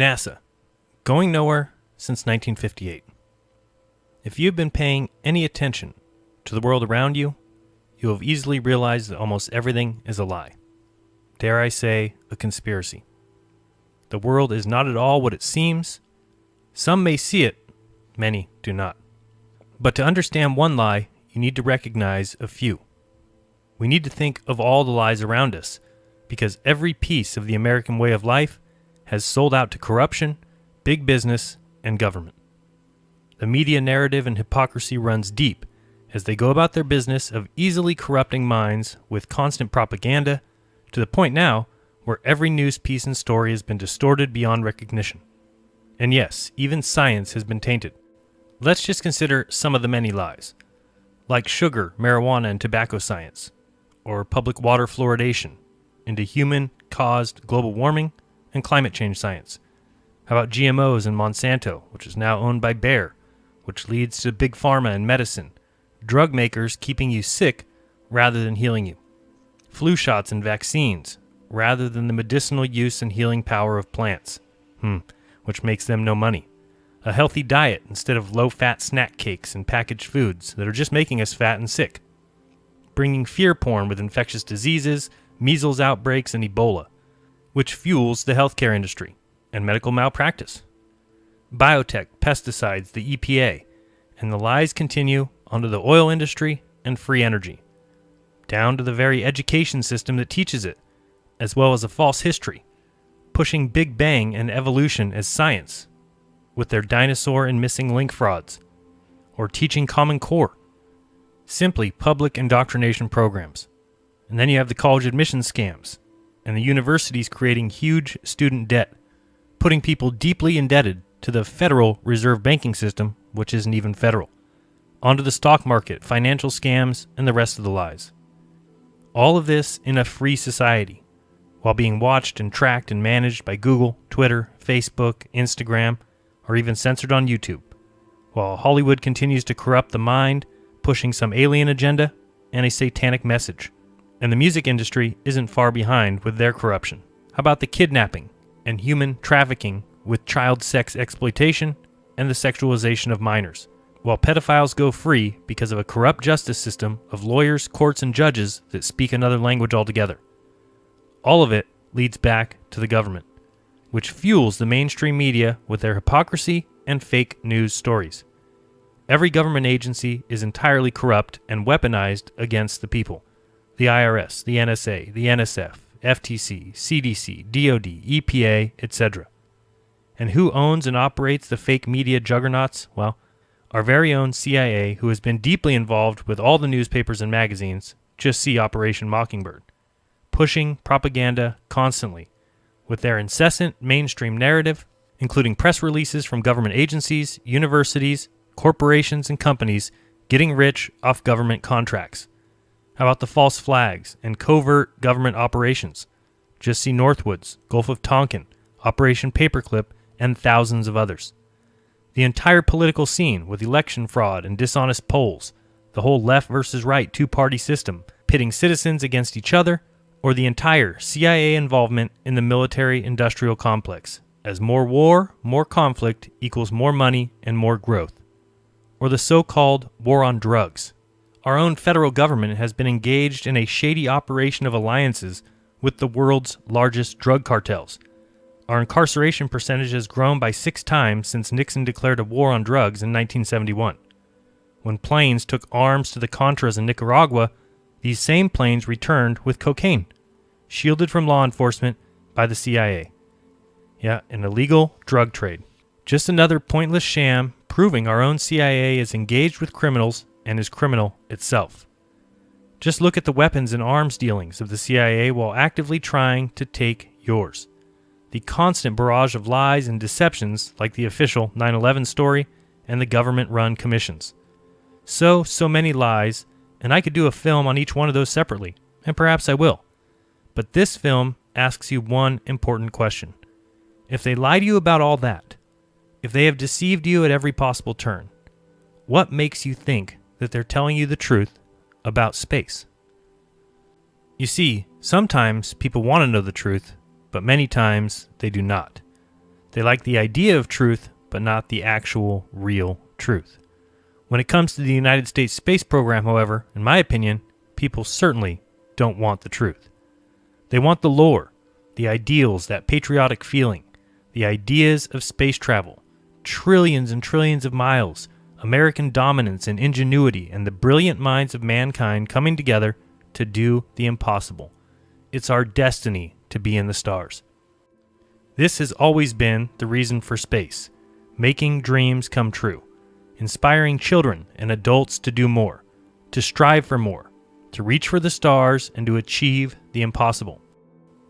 NASA, going nowhere since 1958. If you've been paying any attention to the world around you, you have easily realized that almost everything is a lie. Dare I say, a conspiracy. The world is not at all what it seems. Some may see it, many do not. But to understand one lie, you need to recognize a few. We need to think of all the lies around us, because every piece of the American way of life has sold out to corruption, big business, and government. The media narrative and hypocrisy runs deep as they go about their business of easily corrupting minds with constant propaganda, to the point now where every news piece and story has been distorted beyond recognition. And yes, even science has been tainted. Let's just consider some of the many lies, like sugar, marijuana, and tobacco science, or public water fluoridation into human-caused global warming and climate change science. How about GMOs and Monsanto, which is now owned by Bayer, which leads to big pharma and medicine, drug makers keeping you sick rather than healing you, flu shots and vaccines rather than the medicinal use and healing power of plants, which makes them no money, a healthy diet instead of low-fat snack cakes and packaged foods that are just making us fat and sick, bringing fear porn with infectious diseases, measles outbreaks, and Ebola, which fuels the healthcare industry and medical malpractice, biotech, pesticides, the EPA, and the lies continue onto the oil industry and free energy, down to the very education system that teaches it, as well as a false history, pushing Big Bang and evolution as science, with their dinosaur and missing link frauds, or teaching Common Core, simply public indoctrination programs. And then you have the college admissions scams, and the universities creating huge student debt, putting people deeply indebted to the Federal Reserve banking system, which isn't even federal, onto the stock market, financial scams, and the rest of the lies. All of this in a free society, while being watched and tracked and managed by Google, Twitter, Facebook, Instagram, or even censored on YouTube, while Hollywood continues to corrupt the mind, pushing some alien agenda and a satanic message. And the music industry isn't far behind with their corruption. How about the kidnapping and human trafficking with child sex exploitation and the sexualization of minors, while pedophiles go free because of a corrupt justice system of lawyers, courts, and judges that speak another language altogether. All of it leads back to the government, which fuels the mainstream media with their hypocrisy and fake news stories. Every government agency is entirely corrupt and weaponized against the people. The IRS, the NSA, the NSF, FTC, CDC, DOD, EPA, etc. And who owns and operates the fake media juggernauts? Well, our very own CIA, who has been deeply involved with all the newspapers and magazines, just see Operation Mockingbird, pushing propaganda constantly with their incessant mainstream narrative, including press releases from government agencies, universities, corporations, and companies getting rich off government contracts. How about the false flags and covert government operations? Just see Northwoods, Gulf of Tonkin, Operation Paperclip, and thousands of others. The entire political scene with election fraud and dishonest polls, the whole left versus right two-party system pitting citizens against each other, or the entire CIA involvement in the military-industrial complex, as more war, more conflict equals more money and more growth. Or the so-called war on drugs. Our own federal government has been engaged in a shady operation of alliances with the world's largest drug cartels. Our incarceration percentage has grown by 6 times since Nixon declared a war on drugs in 1971. When planes took arms to the Contras in Nicaragua, these same planes returned with cocaine, shielded from law enforcement by the CIA. Yeah, an illegal drug trade. Just another pointless sham proving our own CIA is engaged with criminals and is criminal itself. Just look at the weapons and arms dealings of the CIA while actively trying to take yours. The constant barrage of lies and deceptions like the official 9/11 story and the government-run commissions. So many lies, and I could do a film on each one of those separately, and perhaps I will. But this film asks you one important question. If they lie to you about all that, if they have deceived you at every possible turn, what makes you think that they're telling you the truth about space? You see, sometimes people want to know the truth, but many times they do not. They like the idea of truth, but not the actual, real truth. When it comes to the United States space program, however, in my opinion, people certainly don't want the truth. They want the lore, the ideals, that patriotic feeling, the ideas of space travel, trillions and trillions of miles, American dominance and ingenuity, and the brilliant minds of mankind coming together to do the impossible. It's our destiny to be in the stars. This has always been the reason for space, making dreams come true, inspiring children and adults to do more, to strive for more, to reach for the stars, and to achieve the impossible.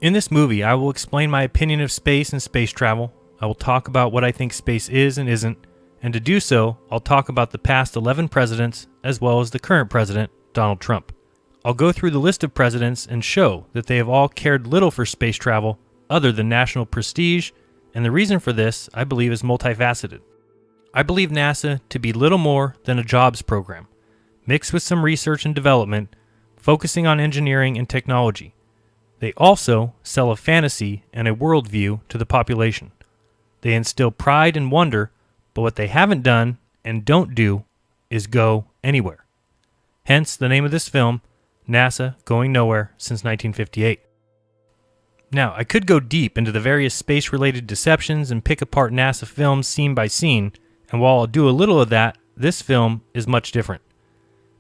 In this movie, I will explain my opinion of space and space travel. I will talk about what I think space is and isn't, and to do so, I'll talk about the past 11 presidents as well as the current president, Donald Trump. I'll go through the list of presidents and show that they have all cared little for space travel other than national prestige, and the reason for this, I believe, is multifaceted. I believe NASA to be little more than a jobs program, mixed with some research and development, focusing on engineering and technology. They also sell a fantasy and a worldview to the population. They instill pride and wonder, but what they haven't done and don't do is go anywhere. Hence the name of this film, NASA Going Nowhere Since 1958. Now, I could go deep into the various space-related deceptions and pick apart NASA films scene by scene, and while I'll do a little of that, this film is much different.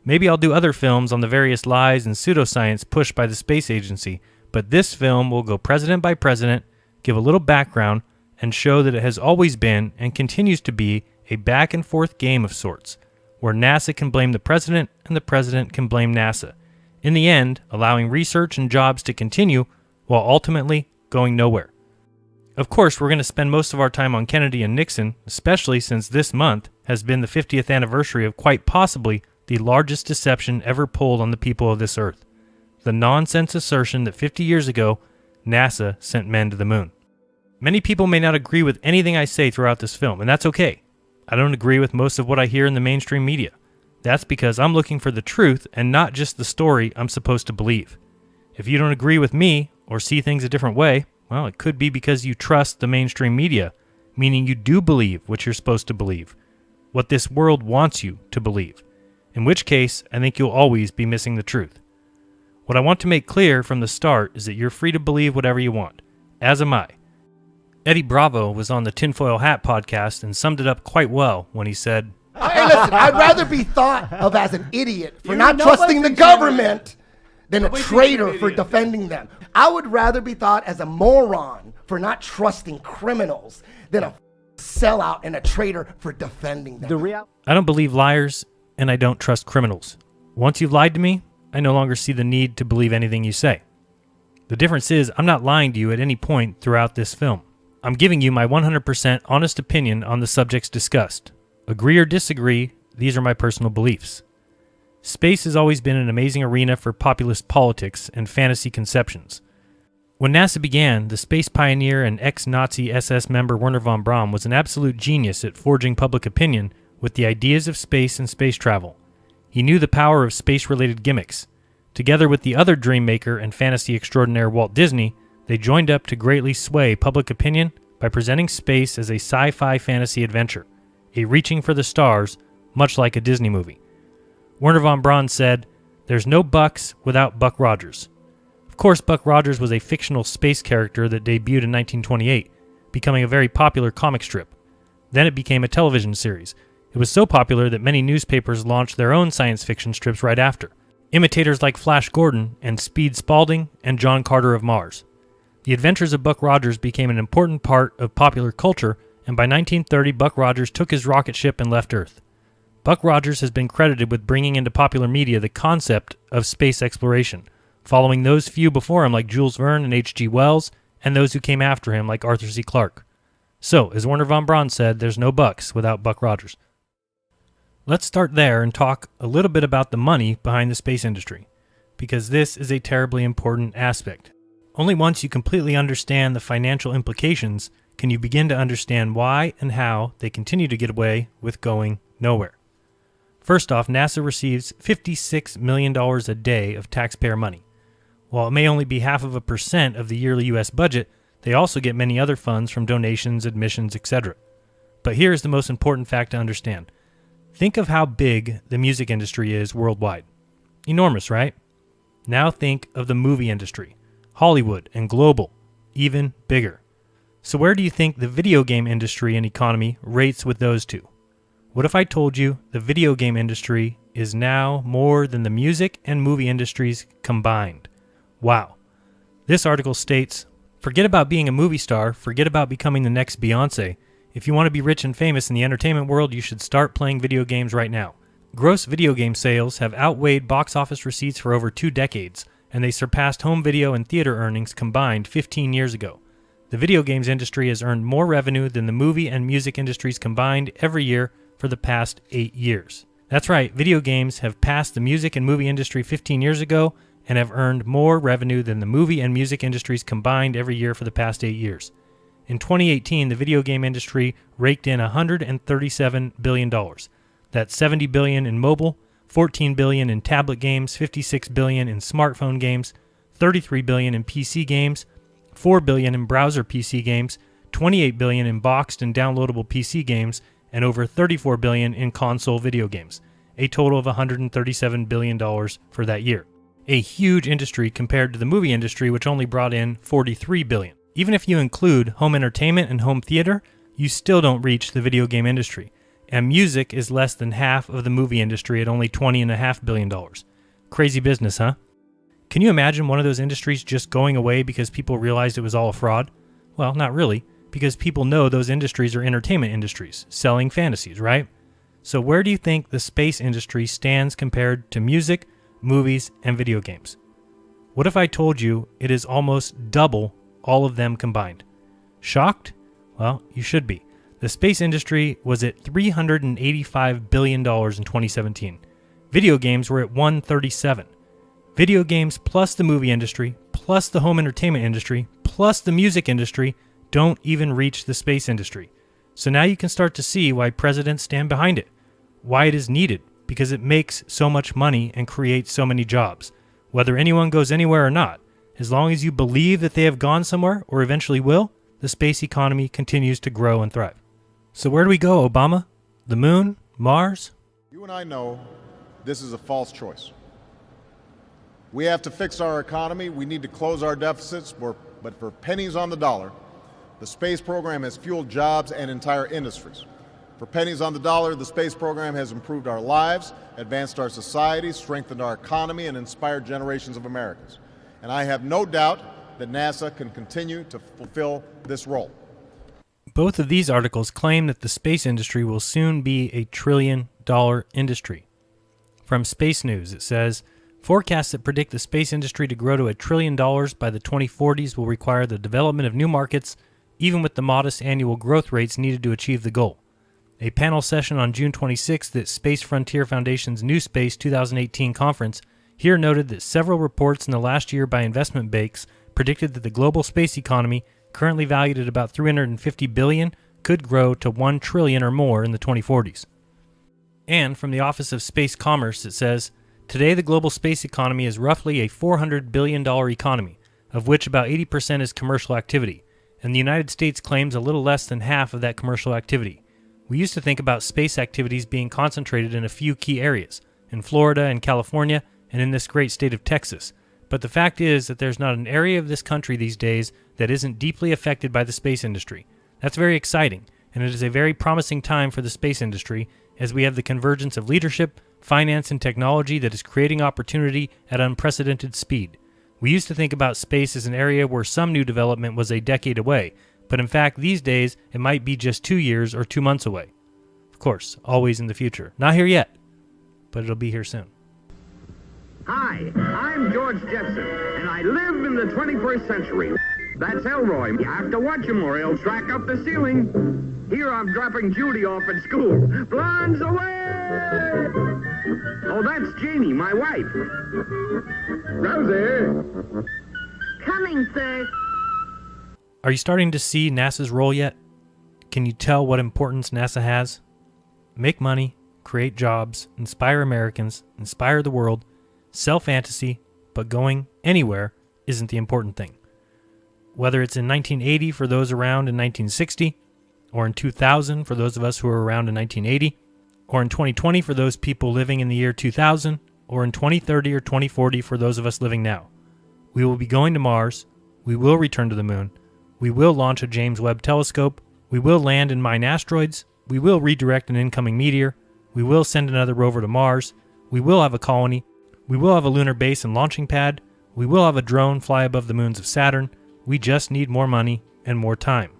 Maybe I'll do other films on the various lies and pseudoscience pushed by the space agency, but this film will go president by president, give a little background, and show that it has always been and continues to be a back-and-forth game of sorts, where NASA can blame the president and the president can blame NASA, in the end allowing research and jobs to continue while ultimately going nowhere. Of course, we're going to spend most of our time on Kennedy and Nixon, especially since this month has been the 50th anniversary of quite possibly the largest deception ever pulled on the people of this earth. The nonsense assertion that 50 years ago, NASA sent men to the moon. Many people may not agree with anything I say throughout this film, and that's okay. I don't agree with most of what I hear in the mainstream media. That's because I'm looking for the truth and not just the story I'm supposed to believe. If you don't agree with me or see things a different way, well, it could be because you trust the mainstream media, meaning you do believe what you're supposed to believe, what this world wants you to believe, in which case I think you'll always be missing the truth. What I want to make clear from the start is that you're free to believe whatever you want, as am I. Eddie Bravo was on the Tinfoil Hat podcast and summed it up quite well when he said, Hey, listen, I'd rather be thought of as an idiot for not trusting the government than a traitor for defending them. I would rather be thought as a moron for not trusting criminals than a sellout and a traitor for defending them. I don't believe liars, and I don't trust criminals. Once you've lied to me, I no longer see the need to believe anything you say. The difference is I'm not lying to you at any point throughout this film. I'm giving you my 100% honest opinion on the subjects discussed. Agree or disagree, these are my personal beliefs. Space has always been an amazing arena for populist politics and fantasy conceptions. When NASA began, the space pioneer and ex-Nazi SS member Wernher von Braun was an absolute genius at forging public opinion with the ideas of space and space travel. He knew the power of space-related gimmicks. Together with the other dream maker and fantasy extraordinaire Walt Disney, they joined up to greatly sway public opinion by presenting space as a sci-fi fantasy adventure, a reaching for the stars, much like a Disney movie. Wernher von Braun said, "There's no Bucks without Buck Rogers." Of course, Buck Rogers was a fictional space character that debuted in 1928, becoming a very popular comic strip. Then it became a television series. It was so popular that many newspapers launched their own science fiction strips right after. Imitators like Flash Gordon and Speed Spaulding and John Carter of Mars. The adventures of Buck Rogers became an important part of popular culture, and by 1930 Buck Rogers took his rocket ship and left Earth. Buck Rogers has been credited with bringing into popular media the concept of space exploration, following those few before him like Jules Verne and H.G. Wells, and those who came after him like Arthur C. Clarke. So, as Wernher von Braun said, there's no Bucks without Buck Rogers. Let's start there and talk a little bit about the money behind the space industry, because this is a terribly important aspect. Only once you completely understand the financial implications can you begin to understand why and how they continue to get away with going nowhere. First off, NASA receives $56 million a day of taxpayer money. While it may only be 0.5% of the yearly U.S. budget, They also get many other funds from donations, admissions, etc. But here's the most important fact to understand. Think of how big the music industry is worldwide. Enormous, right? Now think of the movie industry, Hollywood and global, even bigger. So where do you think the video game industry and economy rates with those two? What if I told you the video game industry is now more than the music and movie industries combined? Wow. This article states, forget about being a movie star, forget about becoming the next Beyonce. If you want to be rich and famous in the entertainment world, you should start playing video games right now. Gross video game sales have outweighed box office receipts for over 2 decades, and they surpassed home video and theater earnings combined 15 years ago. The video games industry has earned more revenue than the movie and music industries combined every year for the past 8 years. That's right, video games have passed the music and movie industry 15 years ago and have earned more revenue than the movie and music industries combined every year for the past 8 years. In 2018, the video game industry raked in $137 billion. That's $70 billion in mobile, $14 billion in tablet games, $56 billion in smartphone games, $33 billion in PC games, $4 billion in browser PC games, $28 billion in boxed and downloadable PC games, and over $34 billion in console video games, a total of $137 billion for that year. A huge industry compared to the movie industry, which only brought in $43 billion. Even if you include home entertainment and home theater, you still don't reach the video game industry. And music is less than half of the movie industry at only $20.5 billion. Crazy business, huh? Can you imagine one of those industries just going away because people realized it was all a fraud? Well, not really, because people know those industries are entertainment industries, selling fantasies, right? So where do you think the space industry stands compared to music, movies, and video games? What if I told you it is almost double all of them combined? Shocked? Well, you should be. The space industry was at $385 billion in 2017. Video games were at $137. Video games plus the movie industry, plus the home entertainment industry, plus the music industry don't even reach the space industry. So now you can start to see why presidents stand behind it, why it is needed, because it makes so much money and creates so many jobs. Whether anyone goes anywhere or not, as long as you believe that they have gone somewhere or eventually will, the space economy continues to grow and thrive. So where do we go, Obama? The moon? Mars? You and I know this is a false choice. We have to fix our economy. We need to close our deficits, but for pennies on the dollar, the space program has fueled jobs and entire industries. For pennies on the dollar, the space program has improved our lives, advanced our society, strengthened our economy, and inspired generations of Americans. And I have no doubt that NASA can continue to fulfill this role. Both of these articles claim that the space industry will soon be a $1 trillion industry. From Space News, it says, forecasts that predict the space industry to grow to $1 trillion by the 2040s will require the development of new markets, even with the modest annual growth rates needed to achieve the goal. A panel session on June 26th at Space Frontier Foundation's New Space 2018 conference here noted that several reports in the last year by investment banks predicted that the global space economy, currently valued at about $350 billion, could grow to $1 trillion or more in the 2040s. And from the Office of Space Commerce, it says, today the global space economy is roughly a $400 billion economy, of which about 80% is commercial activity, and the United States claims a little less than half of that commercial activity. We used to think about space activities being concentrated in a few key areas, in Florida and California, and in this great state of Texas. But the fact is that there's not an area of this country these days that isn't deeply affected by the space industry. That's very exciting, and it is a very promising time for the space industry as we have the convergence of leadership, finance, and technology that is creating opportunity at unprecedented speed. We used to think about space as an area where some new development was a decade away, but in fact these days it might be just 2 years or 2 months away. Of course, always in the future. Not here yet, but it'll be here soon. Hi, I'm George Jetson, and I live in the 21st century. That's Elroy. You have to watch him or he'll track up the ceiling. Here I'm dropping Judy off at school. Blondes away! Oh, that's Janie, my wife. Rosie! Coming, sir. Are you starting to see NASA's role yet? Can you tell what importance NASA has? Make money, create jobs, inspire Americans, inspire the world, sell fantasy, but going anywhere isn't the important thing. whether it's in 1980 for those around in 1960, or in 2000 for those of us who were around in 1980, or in 2020 for those people living in the year 2000, or in 2030 or 2040 for those of us living now. We will be going to Mars, we will return to the moon, we will launch a James Webb telescope, we will land and mine asteroids, we will redirect an incoming meteor, we will send another rover to Mars, we will have a colony, we will have a lunar base and launching pad, we will have a drone fly above the moons of Saturn. We just need more money and more time.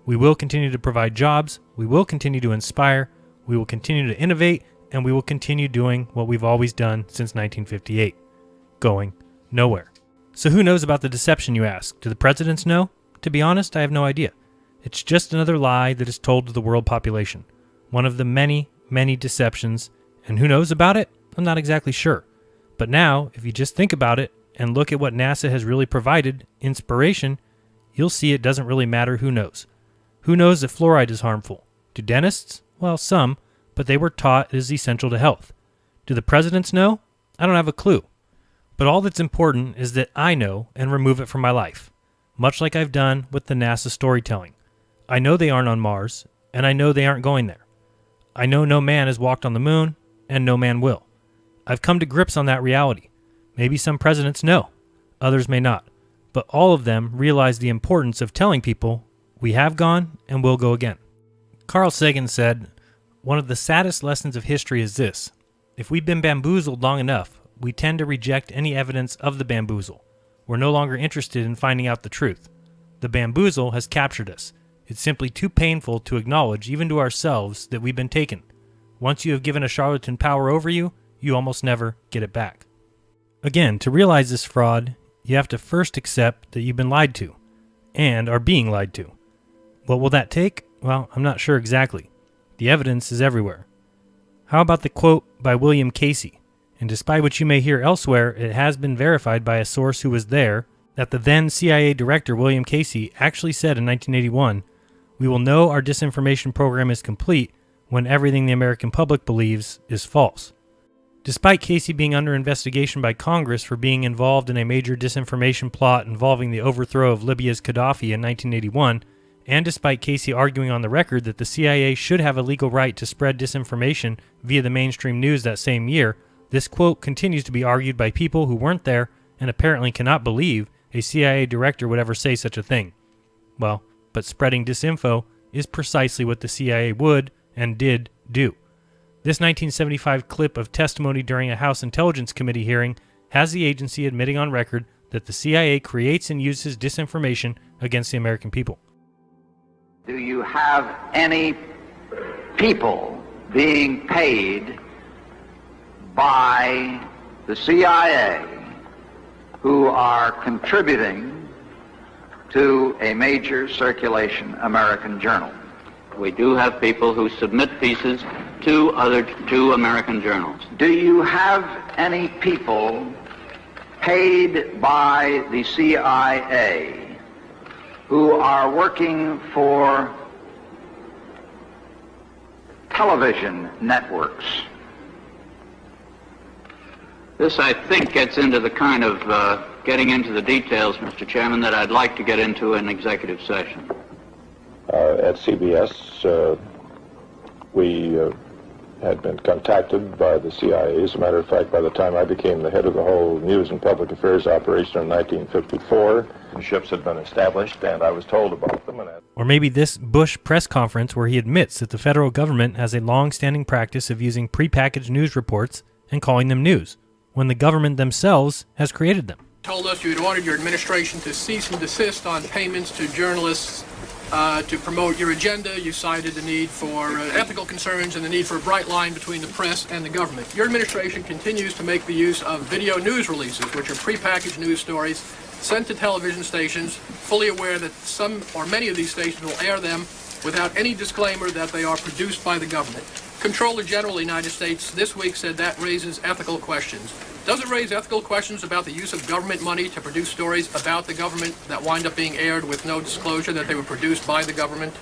We will continue to provide jobs, we will continue to inspire, we will continue to innovate, and we will continue doing what we've always done since 1958. Going nowhere. So who knows about the deception, you ask? Do the presidents know? To be honest, I have no idea. It's just another lie that is told to the world population. One of the many, many deceptions, and who knows about it? I'm not exactly sure. But now, if you just think about it and look at what NASA has really provided, inspiration, you'll see it doesn't really matter who knows. Who knows that fluoride is harmful? Do dentists? Well, some, but they were taught it is essential to health. Do the presidents know? I don't have a clue. But all that's important is that I know and remove it from my life, much like I've done with the NASA storytelling. I know they aren't on Mars, and I know they aren't going there. I know no man has walked on the moon, and no man will. I've come to grips on that reality. Maybe some presidents know, others may not, but all of them realize the importance of telling people we have gone and will go again. Carl Sagan said, "One of the saddest lessons of history is this. If we've been bamboozled long enough, we tend to reject any evidence of the bamboozle. We're no longer interested in finding out the truth. The bamboozle has captured us. It's simply too painful to acknowledge, even to ourselves, that we've been taken. Once you have given a charlatan power over you, you almost never get it back." Again, to realize this fraud, you have to first accept that you've been lied to, and are being lied to. What will that take? Well, I'm not sure exactly. The evidence is everywhere. How about the quote by William Casey? And despite what you may hear elsewhere, it has been verified by a source who was there that the then CIA director William Casey actually said in 1981, "We will know our disinformation program is complete when everything the American public believes is false." Despite Casey being under investigation by Congress for being involved in a major disinformation plot involving the overthrow of Libya's Gaddafi in 1981, and despite Casey arguing on the record that the CIA should have a legal right to spread disinformation via the mainstream news that same year, this quote continues to be argued by people who weren't there and apparently cannot believe a CIA director would ever say such a thing. Well, but spreading disinfo is precisely what the CIA would and did do. This 1975 clip of testimony during a House Intelligence Committee hearing has the agency admitting on record that the CIA creates and uses disinformation against the American people. Do you have any people being paid by the CIA who are contributing to a major circulation American journal? We do have people who submit pieces to American journals. Do you have any people paid by the CIA who are working for television networks? This, I think, gets into the kind of getting into the details, Mr. Chairman, that I'd like to get into in executive session. At CBS, we had been contacted by the CIA. As a matter of fact, by the time I became the head of the whole news and public affairs operation in 1954, the ships had been established, and I was told about them. Or maybe this Bush press conference where he admits that the federal government has a long-standing practice of using prepackaged news reports and calling them news, when the government themselves has created them. Told us you had ordered your administration to cease and desist on payments to journalists to promote your agenda. You cited the need for ethical concerns and the need for a bright line between the press and the government. Your administration continues to make the use of video news releases, which are prepackaged news stories sent to television stations, fully aware that some or many of these stations will air them without any disclaimer that they are produced by the government. Comptroller General of the United States this week said that raises ethical questions. Does it raise ethical questions about the use of government money to produce stories about the government that wind up being aired with no disclosure that they were produced by the government?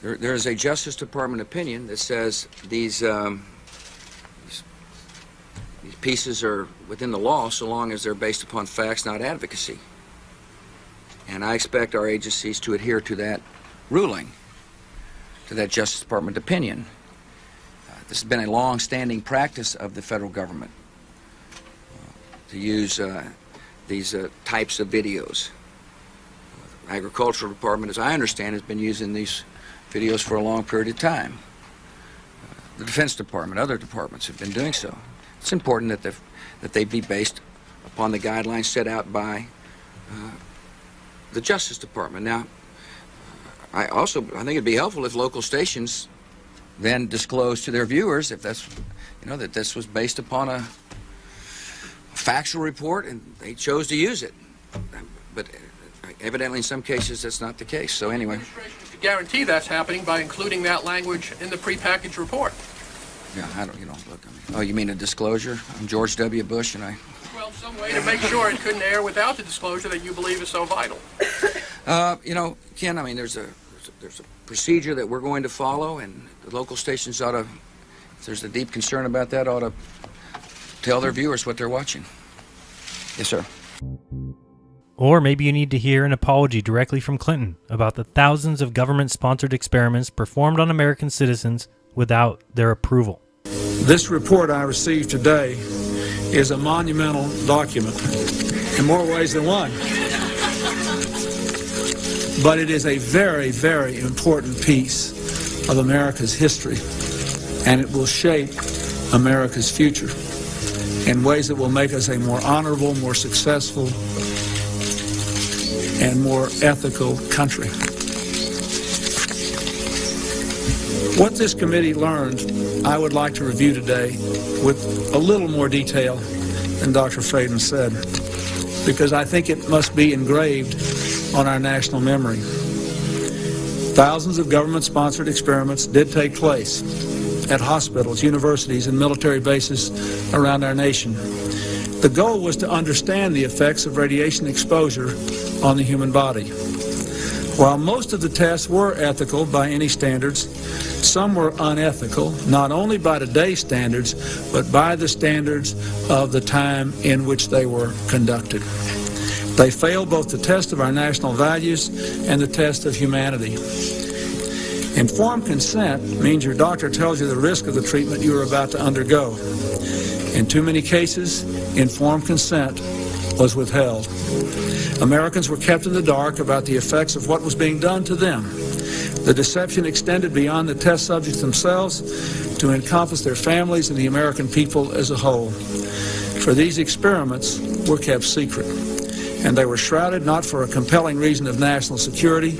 There is a Justice Department opinion that says these pieces are within the law so long as they're based upon facts, not advocacy. And I expect our agencies to adhere to that ruling, to that Justice Department opinion. This has been a long-standing practice of the federal government to use these types of videos. The Agricultural Department, as I understand, has been using these videos for a long period of time. The Defense Department, other departments have been doing so. It's important that they be based upon the guidelines set out by the Justice Department. Now, I think it'd be helpful if local stations then disclose to their viewers if that's, that this was based upon a factual report and they chose to use it. But evidently in some cases that's not the case. So anyway. To guarantee that's happening by including that language in the prepackaged report. Yeah, I don't, look, oh, you mean a disclosure? I'm George W. Bush and I... Well, some way to make sure it couldn't air without the disclosure that you believe is so vital. Ken, I mean, there's a procedure that we're going to follow, and the local stations ought to, if there's a deep concern about that, ought to tell their viewers what they're watching. Yes, sir. Or maybe you need to hear an apology directly from Clinton about the thousands of government-sponsored experiments performed on American citizens without their approval. This report I received today is a monumental document in more ways than one. But it is a very, very important piece of America's history, and it will shape America's future in ways that will make us a more honorable, more successful, and more ethical country. What this committee learned, I would like to review today with a little more detail than Dr. Faden said, because I think it must be engraved on our national memory. Thousands of government-sponsored experiments did take place at hospitals, universities, and military bases around our nation. The goal was to understand the effects of radiation exposure on the human body. While most of the tests were ethical by any standards, some were unethical, not only by today's standards, but by the standards of the time in which they were conducted. They failed both the test of our national values and the test of humanity. Informed consent means your doctor tells you the risk of the treatment you are about to undergo. In too many cases, informed consent was withheld. Americans were kept in the dark about the effects of what was being done to them. The deception extended beyond the test subjects themselves to encompass their families and the American people as a whole. For these experiments were kept secret, and they were shrouded not for a compelling reason of national security,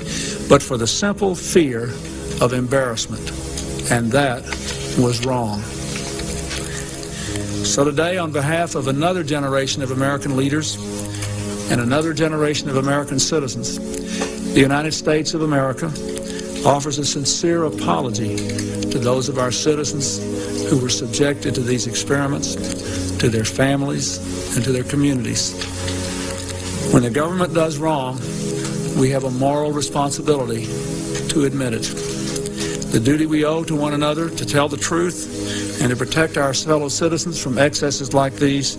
but for the simple fear of embarrassment, and that was wrong. So today, on behalf of another generation of American leaders and another generation of American citizens, the United States of America offers a sincere apology to those of our citizens who were subjected to these experiments, to their families, and to their communities. When the government does wrong, we have a moral responsibility to admit it. The duty we owe to one another to tell the truth and to protect our fellow citizens from excesses like these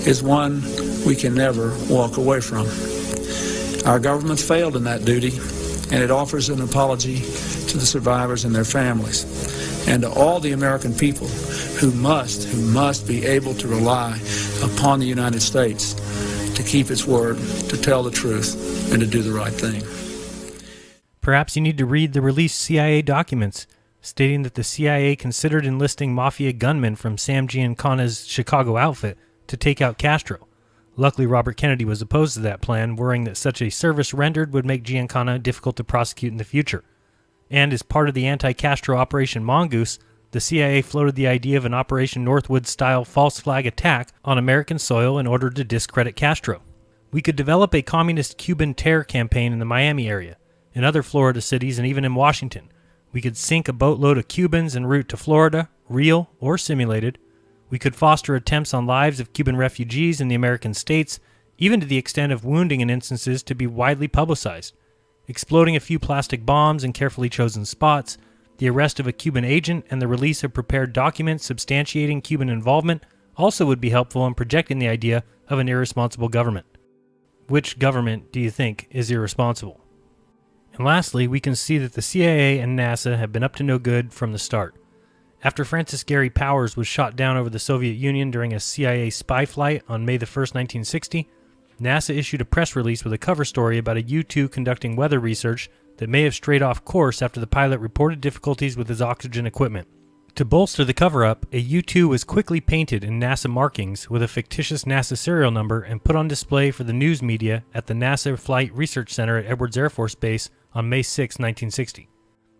is one we can never walk away from. Our government failed in that duty, and it offers an apology to the survivors and their families, and to all the American people who must be able to rely upon the United States to keep its word, to tell the truth, and to do the right thing. Perhaps you need to read the released CIA documents stating that the CIA considered enlisting mafia gunmen from Sam Giancana's Chicago outfit to take out Castro. Luckily, Robert Kennedy was opposed to that plan, worrying that such a service rendered would make Giancana difficult to prosecute in the future. And as part of the anti-Castro Operation Mongoose, the CIA floated the idea of an Operation Northwood-style false flag attack on American soil in order to discredit Castro. We could develop a communist Cuban terror campaign in the Miami area, in other Florida cities, and even in Washington. We could sink a boatload of Cubans en route to Florida, real or simulated. We could foster attempts on lives of Cuban refugees in the American states, even to the extent of wounding in instances to be widely publicized. Exploding a few plastic bombs in carefully chosen spots, the arrest of a Cuban agent and the release of prepared documents substantiating Cuban involvement also would be helpful in projecting the idea of an irresponsible government. Which government do you think is irresponsible? And lastly, we can see that the CIA and NASA have been up to no good from the start. After Francis Gary Powers was shot down over the Soviet Union during a CIA spy flight on May 1st, 1960, NASA issued a press release with a cover story about a U-2 conducting weather research that may have strayed off course after the pilot reported difficulties with his oxygen equipment. To bolster the cover-up, a U-2 was quickly painted in NASA markings with a fictitious NASA serial number and put on display for the news media at the NASA Flight Research Center at Edwards Air Force Base on May 6, 1960.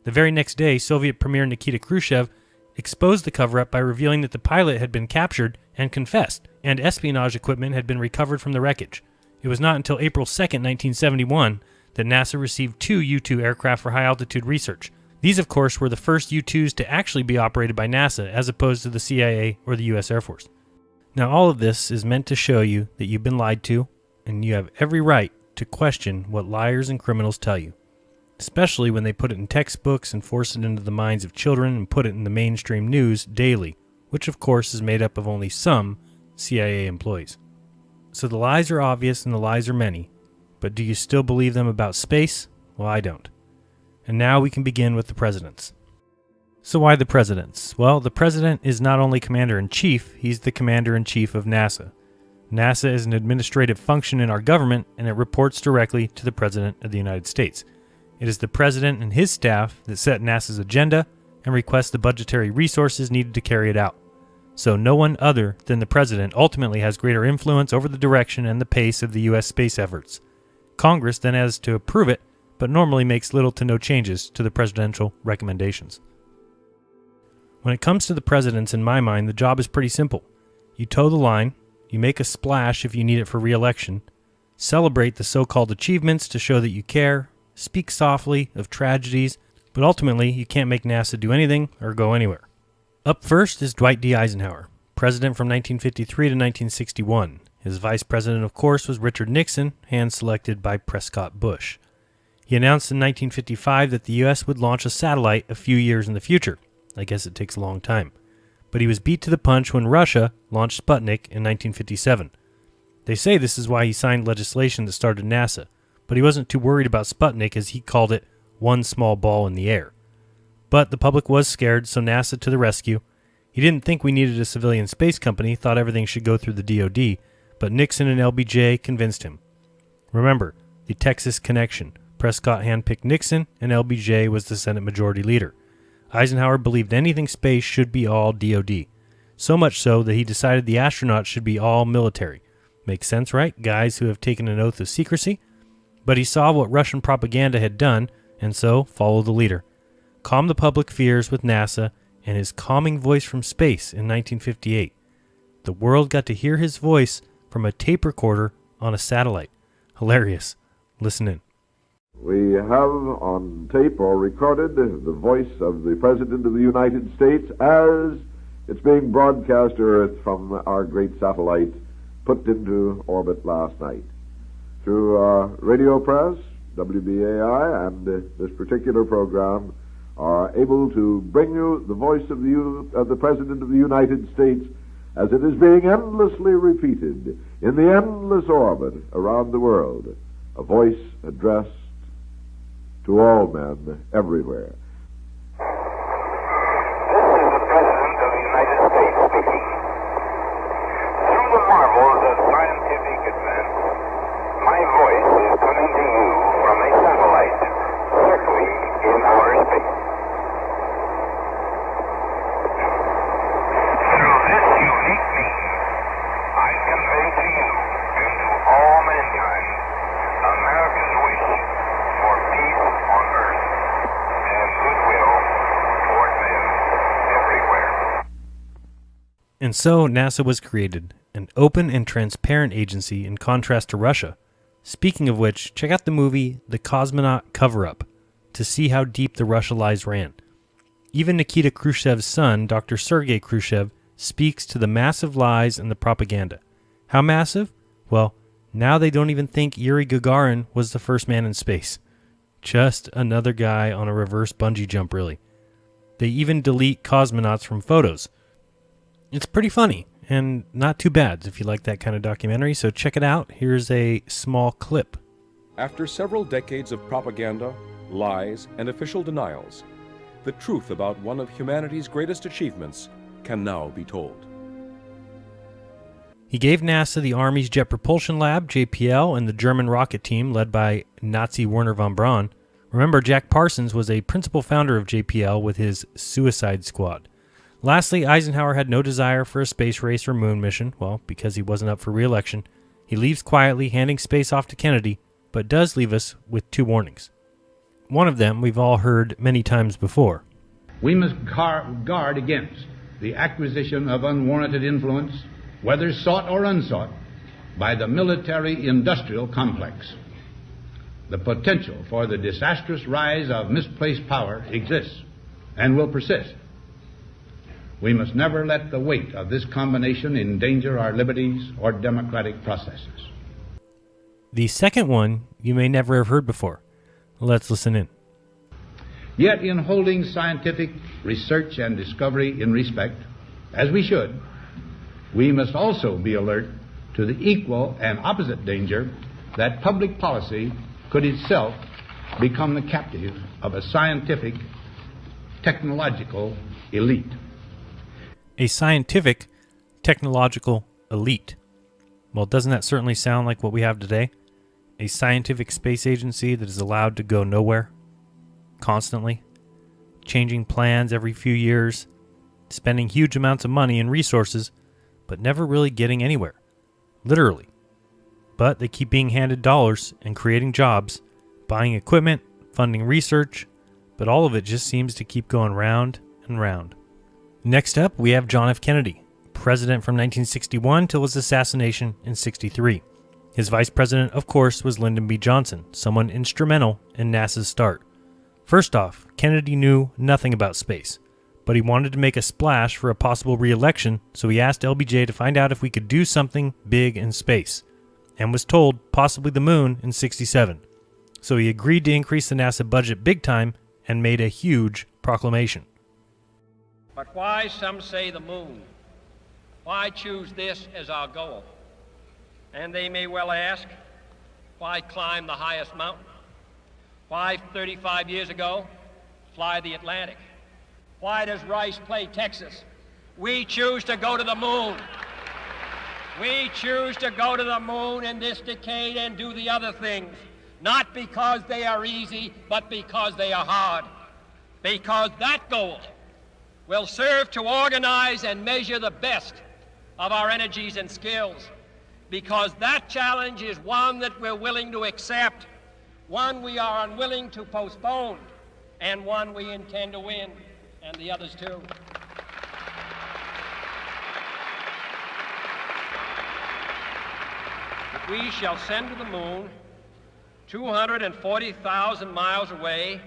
The very next day, Soviet Premier Nikita Khrushchev exposed the cover-up by revealing that the pilot had been captured and confessed, and espionage equipment had been recovered from the wreckage. It was not until April 2, 1971, that NASA received 2 U-2 aircraft for high-altitude research. These, of course, were the first U-2s to actually be operated by NASA, as opposed to the CIA or the U.S. Air Force. Now, all of this is meant to show you that you've been lied to, and you have every right to question what liars and criminals tell you, especially when they put it in textbooks and force it into the minds of children and put it in the mainstream news daily, which, of course, is made up of only some CIA employees. So the lies are obvious and the lies are many, but do you still believe them about space? Well, I don't. And now we can begin with the presidents. So why the presidents? Well, the president is not only commander-in-chief, he's the commander-in-chief of NASA. NASA is an administrative function in our government, and it reports directly to the President of the United States. It is the president and his staff that set NASA's agenda and request the budgetary resources needed to carry it out. So no one other than the president ultimately has greater influence over the direction and the pace of the U.S. space efforts. Congress then has to approve it, but normally makes little to no changes to the presidential recommendations. When it comes to the presidents, in my mind, the job is pretty simple. You toe the line, you make a splash if you need it for re-election, celebrate the so-called achievements to show that you care, speak softly of tragedies, but ultimately you can't make NASA do anything or go anywhere. Up first is Dwight D. Eisenhower, president from 1953 to 1961. His vice president, of course, was Richard Nixon, hand-selected by Prescott Bush. He announced in 1955 that the U.S. would launch a satellite a few years in the future. I guess it takes a long time. But he was beat to the punch when Russia launched Sputnik in 1957. They say this is why he signed legislation that started NASA, but he wasn't too worried about Sputnik as he called it one small ball in the air. But the public was scared, so NASA to the rescue. He didn't think we needed a civilian space company, thought everything should go through the DoD, but Nixon and LBJ convinced him. Remember, the Texas connection. Prescott handpicked Nixon, and LBJ was the Senate Majority Leader. Eisenhower believed anything space should be all DoD, so much so that he decided the astronauts should be all military. Makes sense, right? Guys who have taken an oath of secrecy? But he saw what Russian propaganda had done, and so followed the leader. Calmed the public fears with NASA and his calming voice from space in 1958. The world got to hear his voice from a tape recorder on a satellite. Hilarious. Listen in. We have on tape or recorded the voice of the President of the United States as it's being broadcast to Earth from our great satellite put into orbit last night. Through Radio Press, WBAI, and this particular program are able to bring you the voice of the President of the United States as it is being endlessly repeated in the endless orbit around the world, a voice addressed to all men everywhere. This is the President of the United States speaking. Through the marvels of scientific advance, my voice is coming to you from a satellite circling in outer space. Through this unique means, I convey to you and to all mankind America's wish for peace on earth and goodwill toward men everywhere. And so NASA was created, an open and transparent agency in contrast to Russia. Speaking of which, check out the movie The Cosmonaut Cover-Up to see how deep the Russia lies ran. Even Nikita Khrushchev's son, Dr. Sergei Khrushchev, speaks to the massive lies and the propaganda. How massive? Well, now they don't even think Yuri Gagarin was the first man in space. Just another guy on a reverse bungee jump, really. They even delete cosmonauts from photos. It's pretty funny, and not too bad if you like that kind of documentary, so check it out. Here's a small clip. After several decades of propaganda, lies, and official denials, the truth about one of humanity's greatest achievements can now be told. He gave NASA the Army's Jet Propulsion Lab, JPL, and the German rocket team led by Nazi Werner von Braun. Remember, Jack Parsons was a principal founder of JPL with his Suicide Squad. Lastly, Eisenhower had no desire for a space race or moon mission, well, because he wasn't up for re-election. He leaves quietly, handing space off to Kennedy, but does leave us with 2 warnings. One of them we've all heard many times before. We must guard against the acquisition of unwarranted influence, whether sought or unsought, by the military-industrial complex. The potential for the disastrous rise of misplaced power exists and will persist. We must never let the weight of this combination endanger our liberties or democratic processes. The second one you may never have heard before. Let's listen in. Yet in holding scientific research and discovery in respect, as we should, we must also be alert to the equal and opposite danger that public policy could itself become the captive of a scientific, technological elite. A scientific, technological elite. Well, doesn't that certainly sound like what we have today? A scientific space agency that is allowed to go nowhere, constantly, changing plans every few years, spending huge amounts of money and resources, but never really getting anywhere, literally. But they keep being handed dollars and creating jobs, buying equipment, funding research, but all of it just seems to keep going round and round. Next up, we have John F. Kennedy, president from 1961 till his assassination in '63. His vice president, of course, was Lyndon B. Johnson, someone instrumental in NASA's start. First off, Kennedy knew nothing about space, but he wanted to make a splash for a possible re-election, so he asked LBJ to find out if we could do something big in space, and was told possibly the moon in '67. So he agreed to increase the NASA budget big time and made a huge proclamation. But why, some say, the moon? Why choose this as our goal? And they may well ask, why climb the highest mountain? Why, 35 years ago, fly the Atlantic? Why does Rice play Texas? We choose to go to the moon. We choose to go to the moon in this decade and do the other things, not because they are easy, but because they are hard. Because that goal will serve to organize and measure the best of our energies and skills. Because that challenge is one that we're willing to accept, one we are unwilling to postpone, and one we intend to win, and the others too. We shall send to the moon 240,000 miles away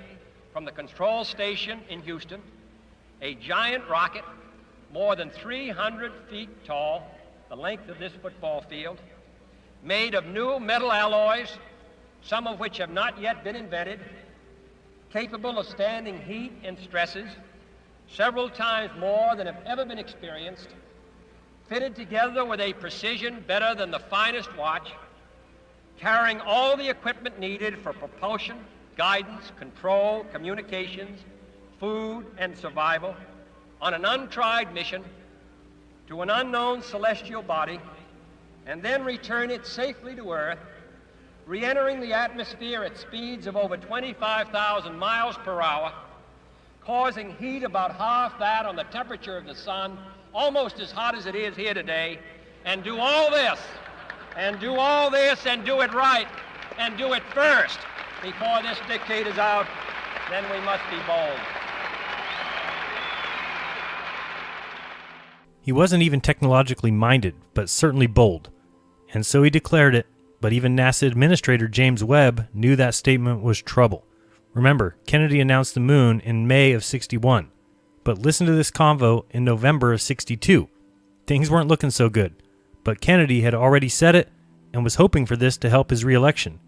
from the control station in Houston, a giant rocket more than 300 feet tall, the length of this football field, made of new metal alloys, some of which have not yet been invented, capable of standing heat and stresses several times more than have ever been experienced, fitted together with a precision better than the finest watch, carrying all the equipment needed for propulsion, guidance, control, communications, food, and survival on an untried mission to an unknown celestial body, and then return it safely to Earth, re-entering the atmosphere at speeds of over 25,000 miles per hour, causing heat about half that on the temperature of the sun, almost as hot as it is here today, and do all this, and do all this, and do it right, and do it first before this decade is out, then we must be bold. He wasn't even technologically minded, but certainly bold. And so he declared it, but even NASA Administrator James Webb knew that statement was trouble. Remember, Kennedy announced the moon in May of '61, but listen to this convo in November of '62. Things weren't looking so good, but Kennedy had already said it and was hoping for this to help his re-election.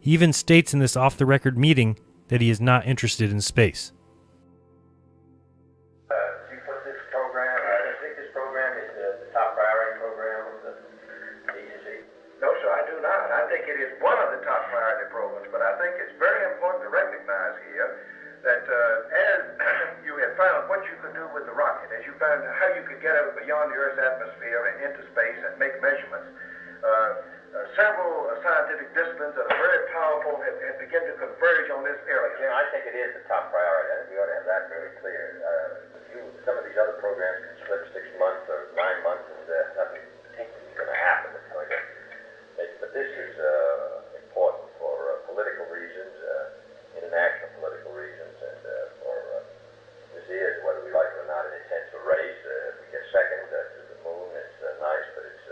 He even states in this off-the-record meeting that he is not interested in space. You put this program, I think this program is the top priority get beyond the Earth's atmosphere and into space and make measurements, several scientific disciplines that are very powerful have begun to converge on this area. Jim, I think it is the top priority. I think we ought to have that very clear. Some of these other programs can slip 6 months or 9 months, and nothing particularly is going to happen. But this is important for political reasons, international political reasons, and this is, whether we like it or not, an intensive race. If we get second to the moon, it's nice, but it's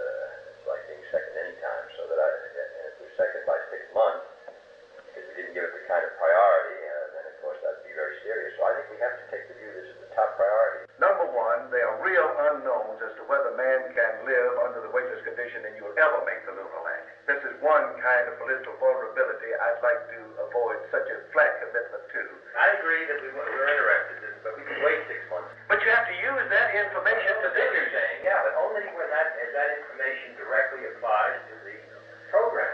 like being second anytime. So that if we're second by 6 months, because we didn't give it the kind of priority, then of course that'd be very serious. So I think we have to take the view this is the top priority. Number one, there are real unknowns as to whether man can live under the weightless condition and you'll ever make the lunar landing. This is one kind of political vulnerability I'd like to avoid such a flat commitment to. I agree that we're interested in, but we can wait 6 months. But you have to use that information to do your thing. Yeah, but only when that information directly applies to the program.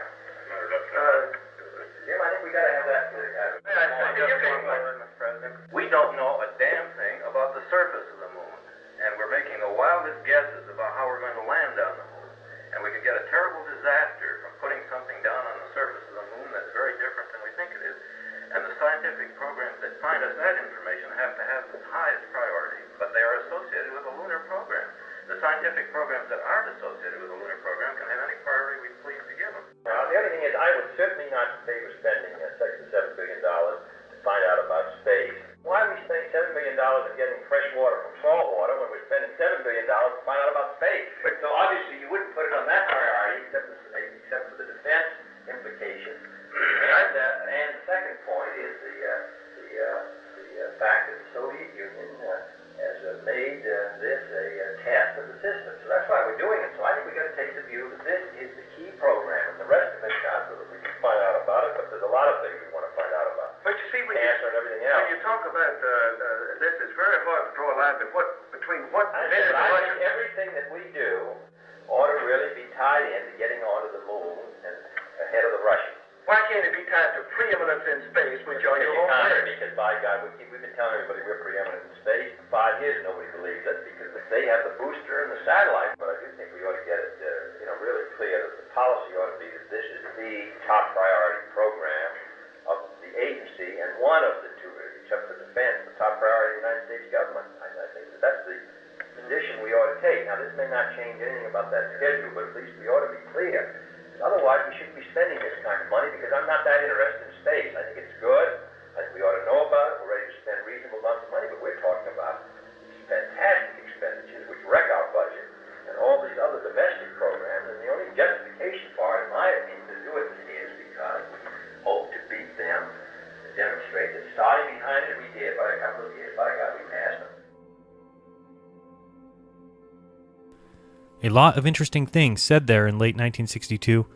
Jim, I think we got to have that. Mr. President. We don't know a damn thing about the surface of the moon, and we're making the wildest guesses about how we're going to land on the moon. And we could get a terrible disaster from putting something down on the surface of the moon that's very different than we think it is. And the scientific programs that find us that information have to have the highest priority, but they are associated with a lunar program. The scientific programs that aren't associated with a lunar program can have any priority we please to give them. Now, the other thing is, I would certainly not favor spending $6 to $7 billion to find out about space. Why are we spending $7 million in getting fresh water from salt water when we're spending $7 billion to find out about space? But so obviously you wouldn't put it on that priority except for the defense implications. And the second point is the fact that the Soviet Union has made this a test of the system. So that's why we're doing it. So I think we've got to take the view that this is the key program, and the rest of it's not so that we can find out about it, but there's a lot of things we want to find out about. But you see, when everything else. When you talk about this, it's very hard to draw a line between what I think everything that we do ought to really be tied in to getting onto the moon and ahead of the Russians. Why can't it be tied to preeminence in space, which are your own words? Because, by God, we've been telling everybody we're preeminent in space for 5 years. Nobody believes it because they have the booster and the satellite. But I do think we ought to get it, really clear that the policy ought to be that this is the top priority program of the agency and one of the two, except for defense, the top priority of the United States government. I think that's the position we ought to take. Now, this may not change anything about that schedule, but at least we ought to be clear. Otherwise, we shouldn't be spending this kind of money because I'm not that interested in space. I think it's good. I think we ought to know about it. We're ready to spend reasonable amounts of money, but we're talking about these fantastic expenditures which wreck our budget and all these other domestic programs. And the only justification for it, in my opinion, to do it is because we hope to beat them and demonstrate that starting behind it we did by a couple of years. By God, we passed them. A lot of interesting things said there in late 1962.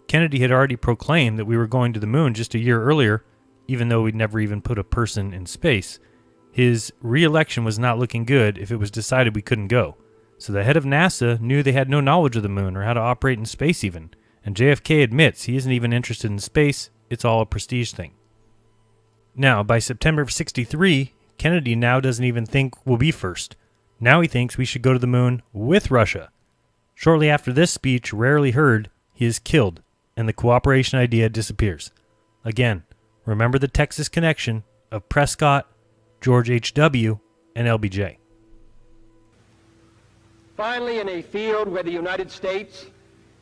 Kennedy had already proclaimed that we were going to the moon just a year earlier, even though we'd never even put a person in space. His re-election was not looking good if it was decided we couldn't go. So the head of NASA knew they had no knowledge of the moon or how to operate in space even. And JFK admits he isn't even interested in space, it's all a prestige thing. Now, by September of '63, Kennedy now doesn't even think we'll be first. Now he thinks we should go to the moon with Russia. Shortly after this speech, rarely heard, he is killed, and the cooperation idea disappears. Again, remember the Texas connection of Prescott, George H.W., and LBJ. Finally, in a field where the United States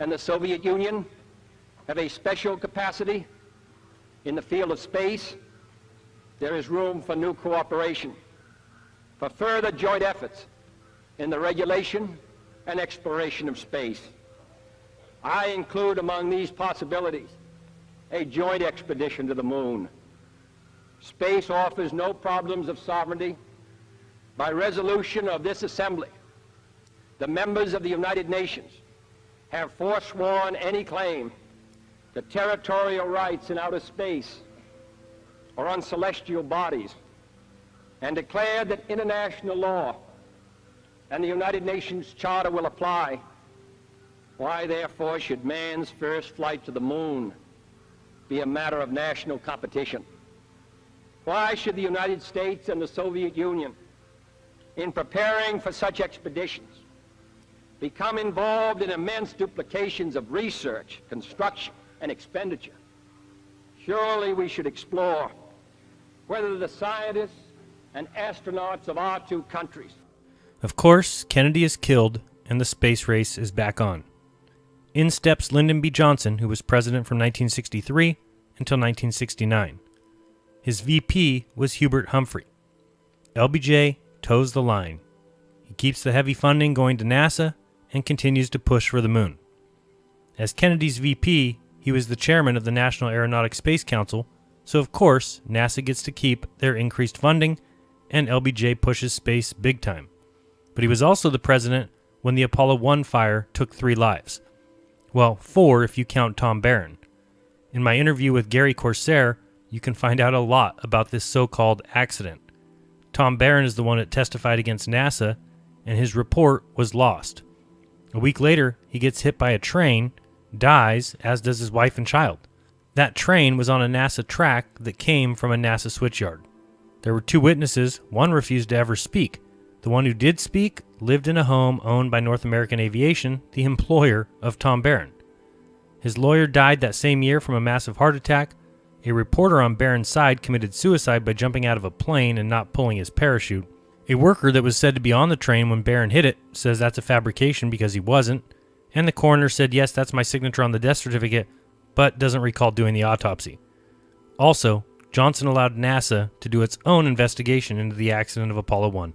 and the Soviet Union have a special capacity in the field of space, there is room for new cooperation, for further joint efforts in the regulation and exploration of space. I include among these possibilities a joint expedition to the moon. Space offers no problems of sovereignty. By resolution of this assembly, the members of the United Nations have forsworn any claim to territorial rights in outer space or on celestial bodies, and declared that international law and the United Nations Charter will apply. Why, therefore, should man's first flight to the moon be a matter of national competition? Why should the United States and the Soviet Union in preparing for such expeditions, become involved in immense duplications of research, construction, and expenditure, surely we should explore whether the scientists and astronauts of our two countries. Of course, Kennedy is killed and the space race is back on. In steps Lyndon B. Johnson, who was president from 1963 until 1969. His VP was Hubert Humphrey. LBJ toes the line. He keeps the heavy funding going to NASA and continues to push for the moon. As Kennedy's VP, he was the chairman of the National Aeronautic Space Council, so of course NASA gets to keep their increased funding and LBJ pushes space big time. But he was also the president when the Apollo 1 fire took 3 lives. Well, 4 if you count Tom Barron. In my interview with Gary Corsair, you can find out a lot about this so-called accident. Tom Barron is the one that testified against NASA, and his report was lost. A week later, he gets hit by a train, dies, as does his wife and child. That train was on a NASA track that came from a NASA switchyard. There were 2 witnesses. One refused to ever speak. The one who did speak lived in a home owned by North American Aviation, the employer of Tom Barron. His lawyer died that same year from a massive heart attack. A reporter on Barron's side committed suicide by jumping out of a plane and not pulling his parachute. A worker that was said to be on the train when Barron hit it says that's a fabrication because he wasn't. And the coroner said, yes, that's my signature on the death certificate, but doesn't recall doing the autopsy. Also, Johnson allowed NASA to do its own investigation into the accident of Apollo 1.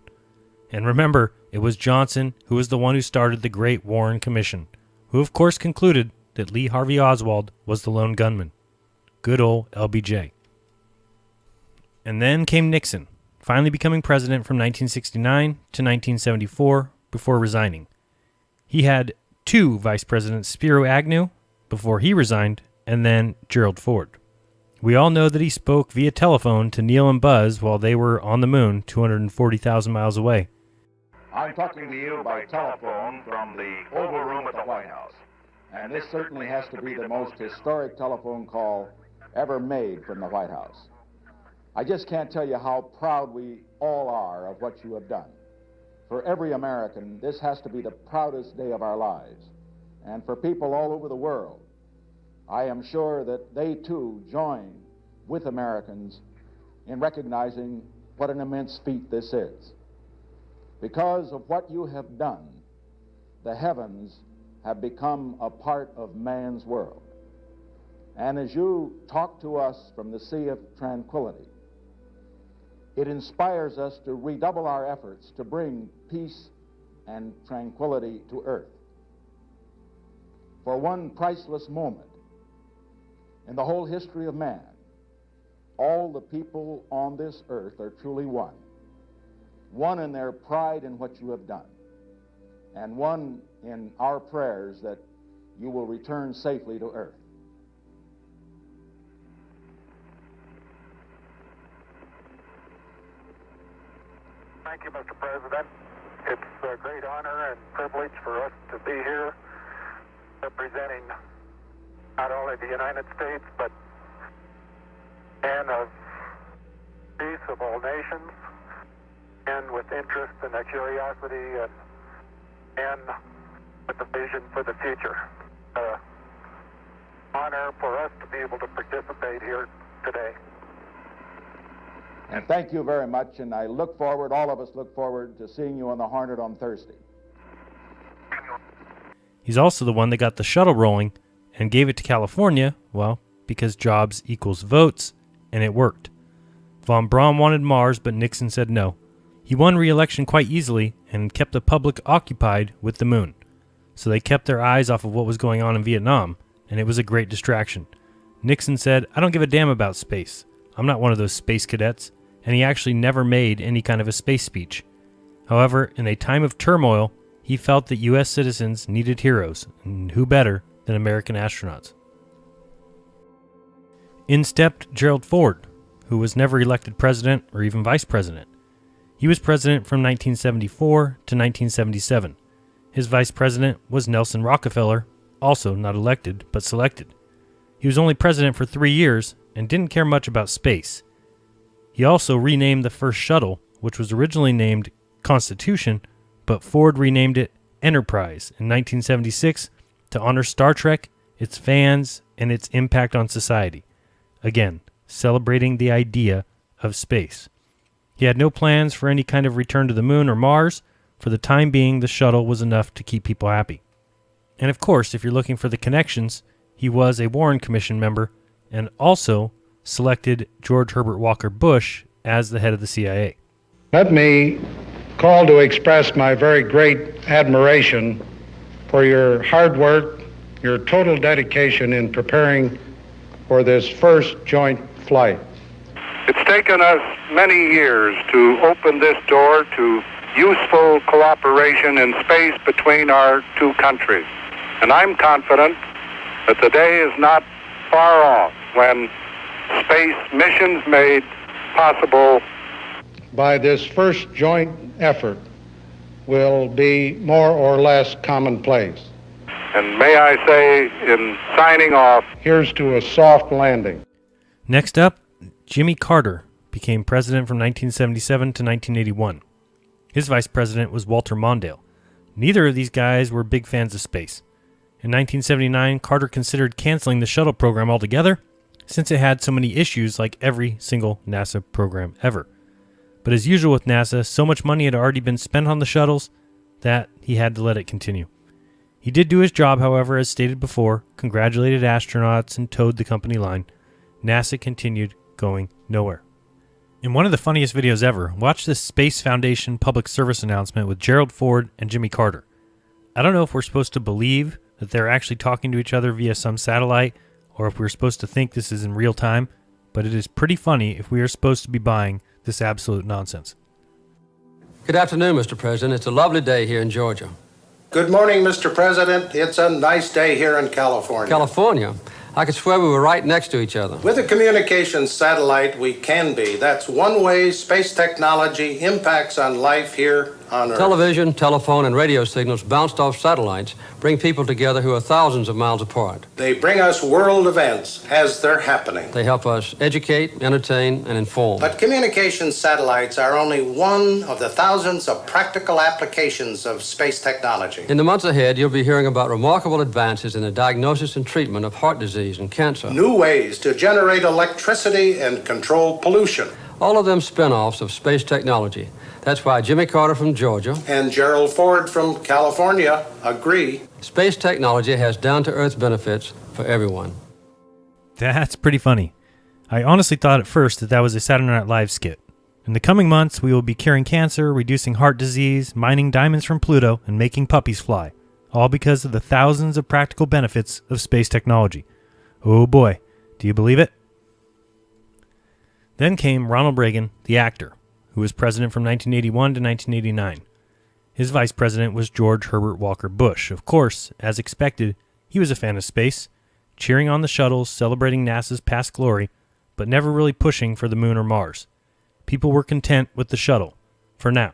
And remember, it was Johnson who was the one who started the Great Warren Commission, who of course concluded that Lee Harvey Oswald was the lone gunman. Good old LBJ. And then came Nixon, finally becoming president from 1969 to 1974 before resigning. He had 2 vice presidents, Spiro Agnew, before he resigned, and then Gerald Ford. We all know that he spoke via telephone to Neil and Buzz while they were on the moon 240,000 miles away. I'm talking to you by telephone from the Oval Room at the White House. And this certainly has to be the most historic telephone call ever made from the White House. I just can't tell you how proud we all are of what you have done. For every American, this has to be the proudest day of our lives. And for people all over the world, I am sure that they too join with Americans in recognizing what an immense feat this is. Because of what you have done, the heavens have become a part of man's world. And as you talk to us from the Sea of Tranquility, it inspires us to redouble our efforts to bring peace and tranquility to Earth. For one priceless moment in the whole history of man, all the people on this earth are truly one. One in their pride in what you have done, and one in our prayers that you will return safely to Earth. Thank you, Mr. President. It's a great honor and privilege for us to be here representing not only the United States, but men of peace of all nations, and with interest and a curiosity and with a vision for the future. Honor for us to be able to participate here today. And thank you very much, and I look forward, all of us look forward to seeing you on the Hornet on Thursday. He's also the one that got the shuttle rolling and gave it to California, well, because jobs equals votes, and it worked. Von Braun wanted Mars, but Nixon said no. He won re-election quite easily and kept the public occupied with the moon. So they kept their eyes off of what was going on in Vietnam, and it was a great distraction. Nixon said, I don't give a damn about space. I'm not one of those space cadets, and he actually never made any kind of a space speech. However, in a time of turmoil, he felt that U.S. citizens needed heroes, and who better than American astronauts? In stepped Gerald Ford, who was never elected president or even vice president. He was president from 1974 to 1977. His vice president was Nelson Rockefeller, also not elected, but selected. He was only president for 3 years and didn't care much about space. He also renamed the first shuttle, which was originally named Constitution, but Ford renamed it Enterprise in 1976 to honor Star Trek, its fans, and its impact on society. Again, celebrating the idea of space. He had no plans for any kind of return to the moon or Mars. For the time being, the shuttle was enough to keep people happy. And of course, if you're looking for the connections, he was a Warren Commission member and also selected George Herbert Walker Bush as the head of the CIA. Let me call to express my very great admiration for your hard work, your total dedication in preparing for this first joint flight. It's taken us many years to open this door to useful cooperation in space between our two countries. And I'm confident that the day is not far off when space missions made possible by this first joint effort will be more or less commonplace. And may I say, in signing off, here's to a soft landing. Next up, Jimmy Carter became president from 1977 to 1981. His vice president was Walter Mondale. Neither of these guys were big fans of space. In 1979, Carter considered canceling the shuttle program altogether, since it had so many issues like every single NASA program ever. But as usual with NASA, so much money had already been spent on the shuttles that he had to let it continue. He did do his job, however, as stated before, congratulated astronauts and towed the company line. NASA continued going nowhere. In one of the funniest videos ever, watch this Space Foundation public service announcement with Gerald Ford and Jimmy Carter. I don't know if we're supposed to believe that they're actually talking to each other via some satellite, or if we're supposed to think this is in real time, but it is pretty funny if we are supposed to be buying this absolute nonsense. Good afternoon, Mr. President. It's a lovely day here in Georgia. Good morning, Mr. President. It's a nice day here in California. California? I could swear we were right next to each other. With a communications satellite, we can be. That's one way space technology impacts on life here on Earth. Television, telephone, and radio signals bounced off satellites bring people together who are thousands of miles apart. They bring us world events as they're happening. They help us educate, entertain, and inform. But communications satellites are only one of the thousands of practical applications of space technology. In the months ahead, you'll be hearing about remarkable advances in the diagnosis and treatment of heart disease and cancer. New ways to generate electricity and control pollution. All of them spin-offs of space technology. That's why Jimmy Carter from Georgia and Gerald Ford from California agree. Space technology has down-to-earth benefits for everyone. That's pretty funny. I honestly thought at first that was a Saturday Night Live skit. In the coming months, we will be curing cancer, reducing heart disease, mining diamonds from Pluto, and making puppies fly. All because of the thousands of practical benefits of space technology. Oh boy, do you believe it? Then came Ronald Reagan, the actor, who was president from 1981 to 1989. His vice president was George Herbert Walker Bush. Of course, as expected, he was a fan of space, cheering on the shuttles, celebrating NASA's past glory, but never really pushing for the moon or Mars. People were content with the shuttle, for now,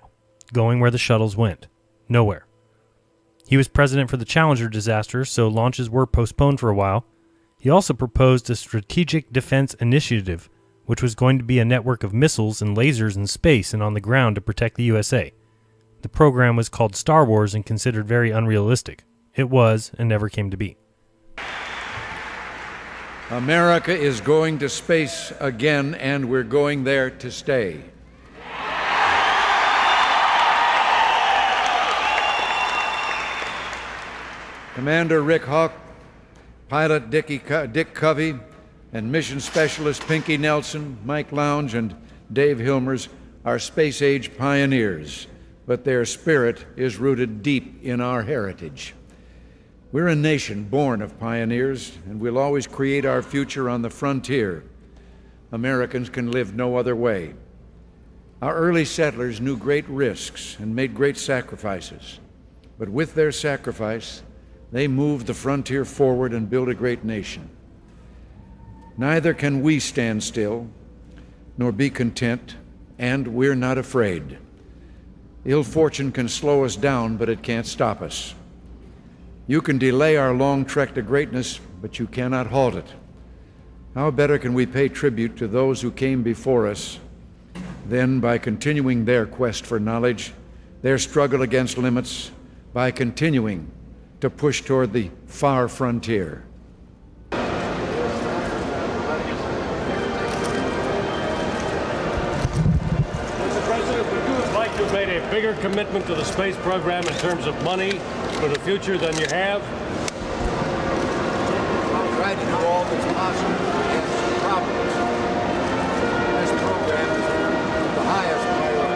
going where the shuttles went, nowhere. He was president for the Challenger disaster, so launches were postponed for a while. He also proposed a strategic defense initiative, which was going to be a network of missiles and lasers in space and on the ground to protect the USA. The program was called Star Wars and considered very unrealistic. It was and never came to be. America is going to space again, and we're going there to stay. Commander Rick Hawk, pilot Dick Covey, and mission specialist Pinky Nelson, Mike Lounge, and Dave Hilmers are space-age pioneers, but their spirit is rooted deep in our heritage. We're a nation born of pioneers, and we'll always create our future on the frontier. Americans can live no other way. Our early settlers knew great risks and made great sacrifices, but with their sacrifice, they moved the frontier forward and built a great nation. Neither can we stand still, nor be content, and we're not afraid. Ill fortune can slow us down, but it can't stop us. You can delay our long trek to greatness, but you cannot halt it. How better can we pay tribute to those who came before us than by continuing their quest for knowledge their struggle against limits by continuing to push toward the far frontier. Mr. President, would you have liked to have made a bigger commitment to the space program in terms of money for the future than you have? I'll try to do all that's possible to answer problems. This program is the highest priority.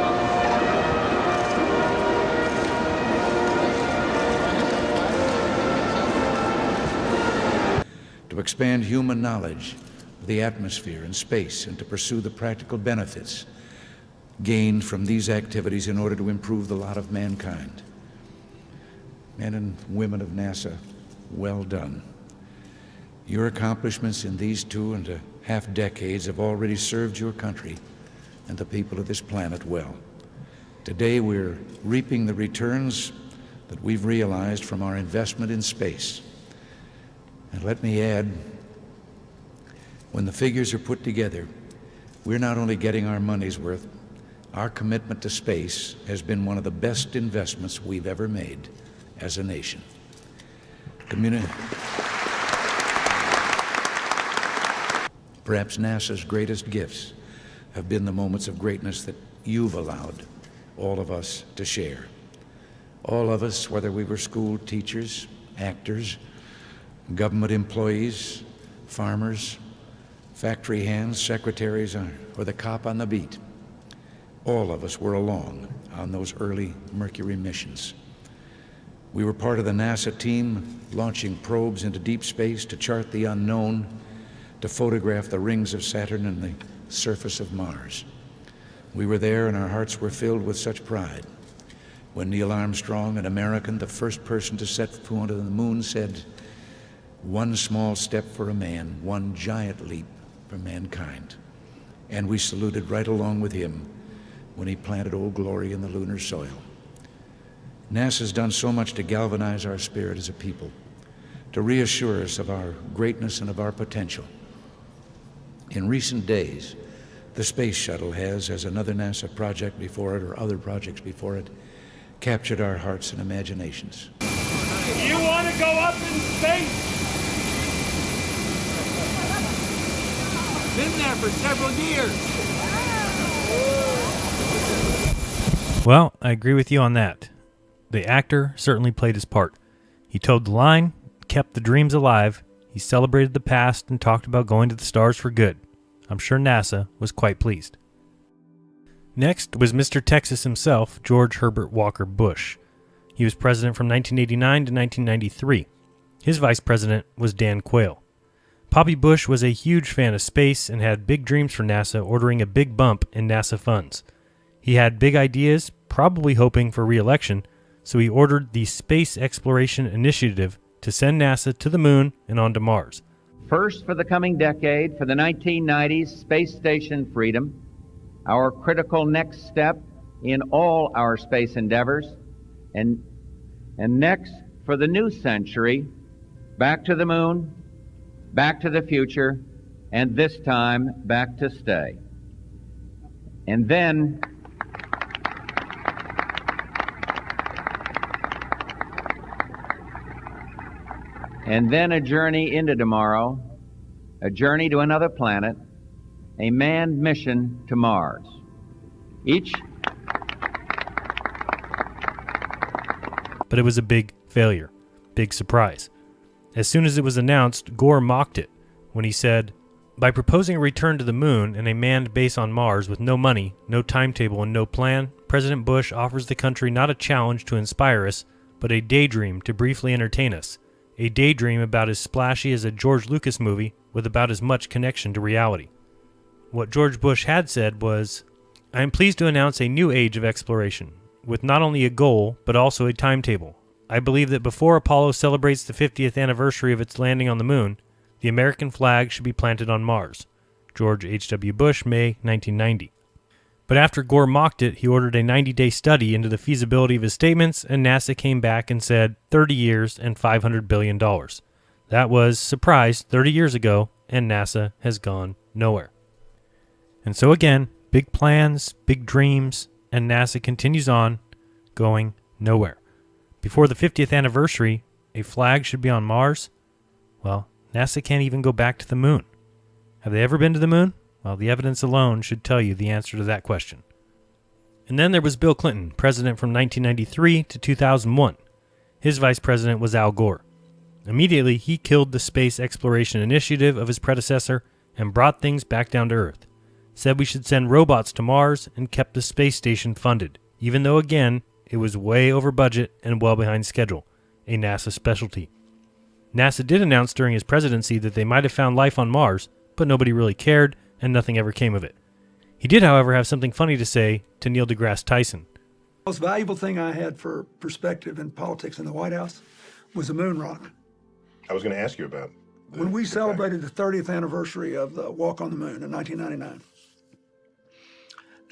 To expand human knowledge of the atmosphere and space, and to pursue the practical benefits gained from these activities in order to improve the lot of mankind. Men and women of NASA, well done. Your accomplishments in these 2.5 decades have already served your country and the people of this planet well. Today we're reaping the returns that we've realized from our investment in space. And let me add, when the figures are put together, we're not only getting our money's worth, our commitment to space has been one of the best investments we've ever made as a nation. Perhaps NASA's greatest gifts have been the moments of greatness that you've allowed all of us to share. All of us, whether we were school teachers, actors, government employees, farmers, factory hands, secretaries, or the cop on the beat, all of us were along on those early Mercury missions. We were part of the NASA team launching probes into deep space to chart the unknown, to photograph the rings of Saturn and the surface of Mars. We were there and our hearts were filled with such pride when Neil Armstrong, an American, the first person to set foot on the moon, said, "One small step for a man, one giant leap for mankind." And we saluted right along with him when he planted Old Glory in the lunar soil. NASA's done so much to galvanize our spirit as a people, to reassure us of our greatness and of our potential. In recent days, the Space Shuttle has, as another NASA project before it or other projects before it, captured our hearts and imaginations. You want to go up in space? Been there for several years. Well, I agree with you on that. The actor certainly played his part. He towed the line, kept the dreams alive, he celebrated the past, and talked about going to the stars for good. I'm sure NASA was quite pleased. Next was Mr. Texas himself, George Herbert Walker Bush. He was president from 1989 to 1993. His vice president was Dan Quayle. Poppy Bush was a huge fan of space and had big dreams for NASA, ordering a big bump in NASA funds. He had big ideas, probably hoping for re-election, so he ordered the Space Exploration Initiative to send NASA to the moon and onto Mars. First, for the coming decade, for the 1990s, space station freedom, our critical next step in all our space endeavors, and next, for the new century, back to the moon, back to the future, and this time, back to stay. And then a journey into tomorrow, a journey to another planet, a manned mission to Mars. But it was a big failure, big surprise. As soon as it was announced, Gore mocked it when he said, "By proposing a return to the moon and a manned base on Mars with no money, no timetable, and no plan, President Bush offers the country not a challenge to inspire us, but a daydream to briefly entertain us. A daydream about as splashy as a George Lucas movie with about as much connection to reality." What George Bush had said was, "I am pleased to announce a new age of exploration, with not only a goal, but also a timetable. I believe that before Apollo celebrates the 50th anniversary of its landing on the moon, the American flag should be planted on Mars." George H.W. Bush, May 1990. But after Gore mocked it, he ordered a 90-day study into the feasibility of his statements, and NASA came back and said 30 years and $500 billion. That was, surprise, 30 years ago, and NASA has gone nowhere. And so again, big plans, big dreams, and NASA continues on, going nowhere. Before the 50th anniversary, a flag should be on Mars. Well, NASA can't even go back to the moon. Have they ever been to the moon? Well, the evidence alone should tell you the answer to that question. And then there was Bill Clinton, president from 1993 to 2001. His vice president was Al Gore. Immediately, he killed the space exploration initiative of his predecessor and brought things back down to Earth. Said we should send robots to Mars and kept the space station funded, even though, again, it was way over budget and well behind schedule, a NASA specialty. NASA did announce during his presidency that they might have found life on Mars, but nobody really cared, and nothing ever came of it. He did, however, have something funny to say to Neil deGrasse Tyson. The most valuable thing I had for perspective in politics in the White House was the moon rock. I was going to ask you about when we celebrated the 30th anniversary of the walk on the moon in 1999.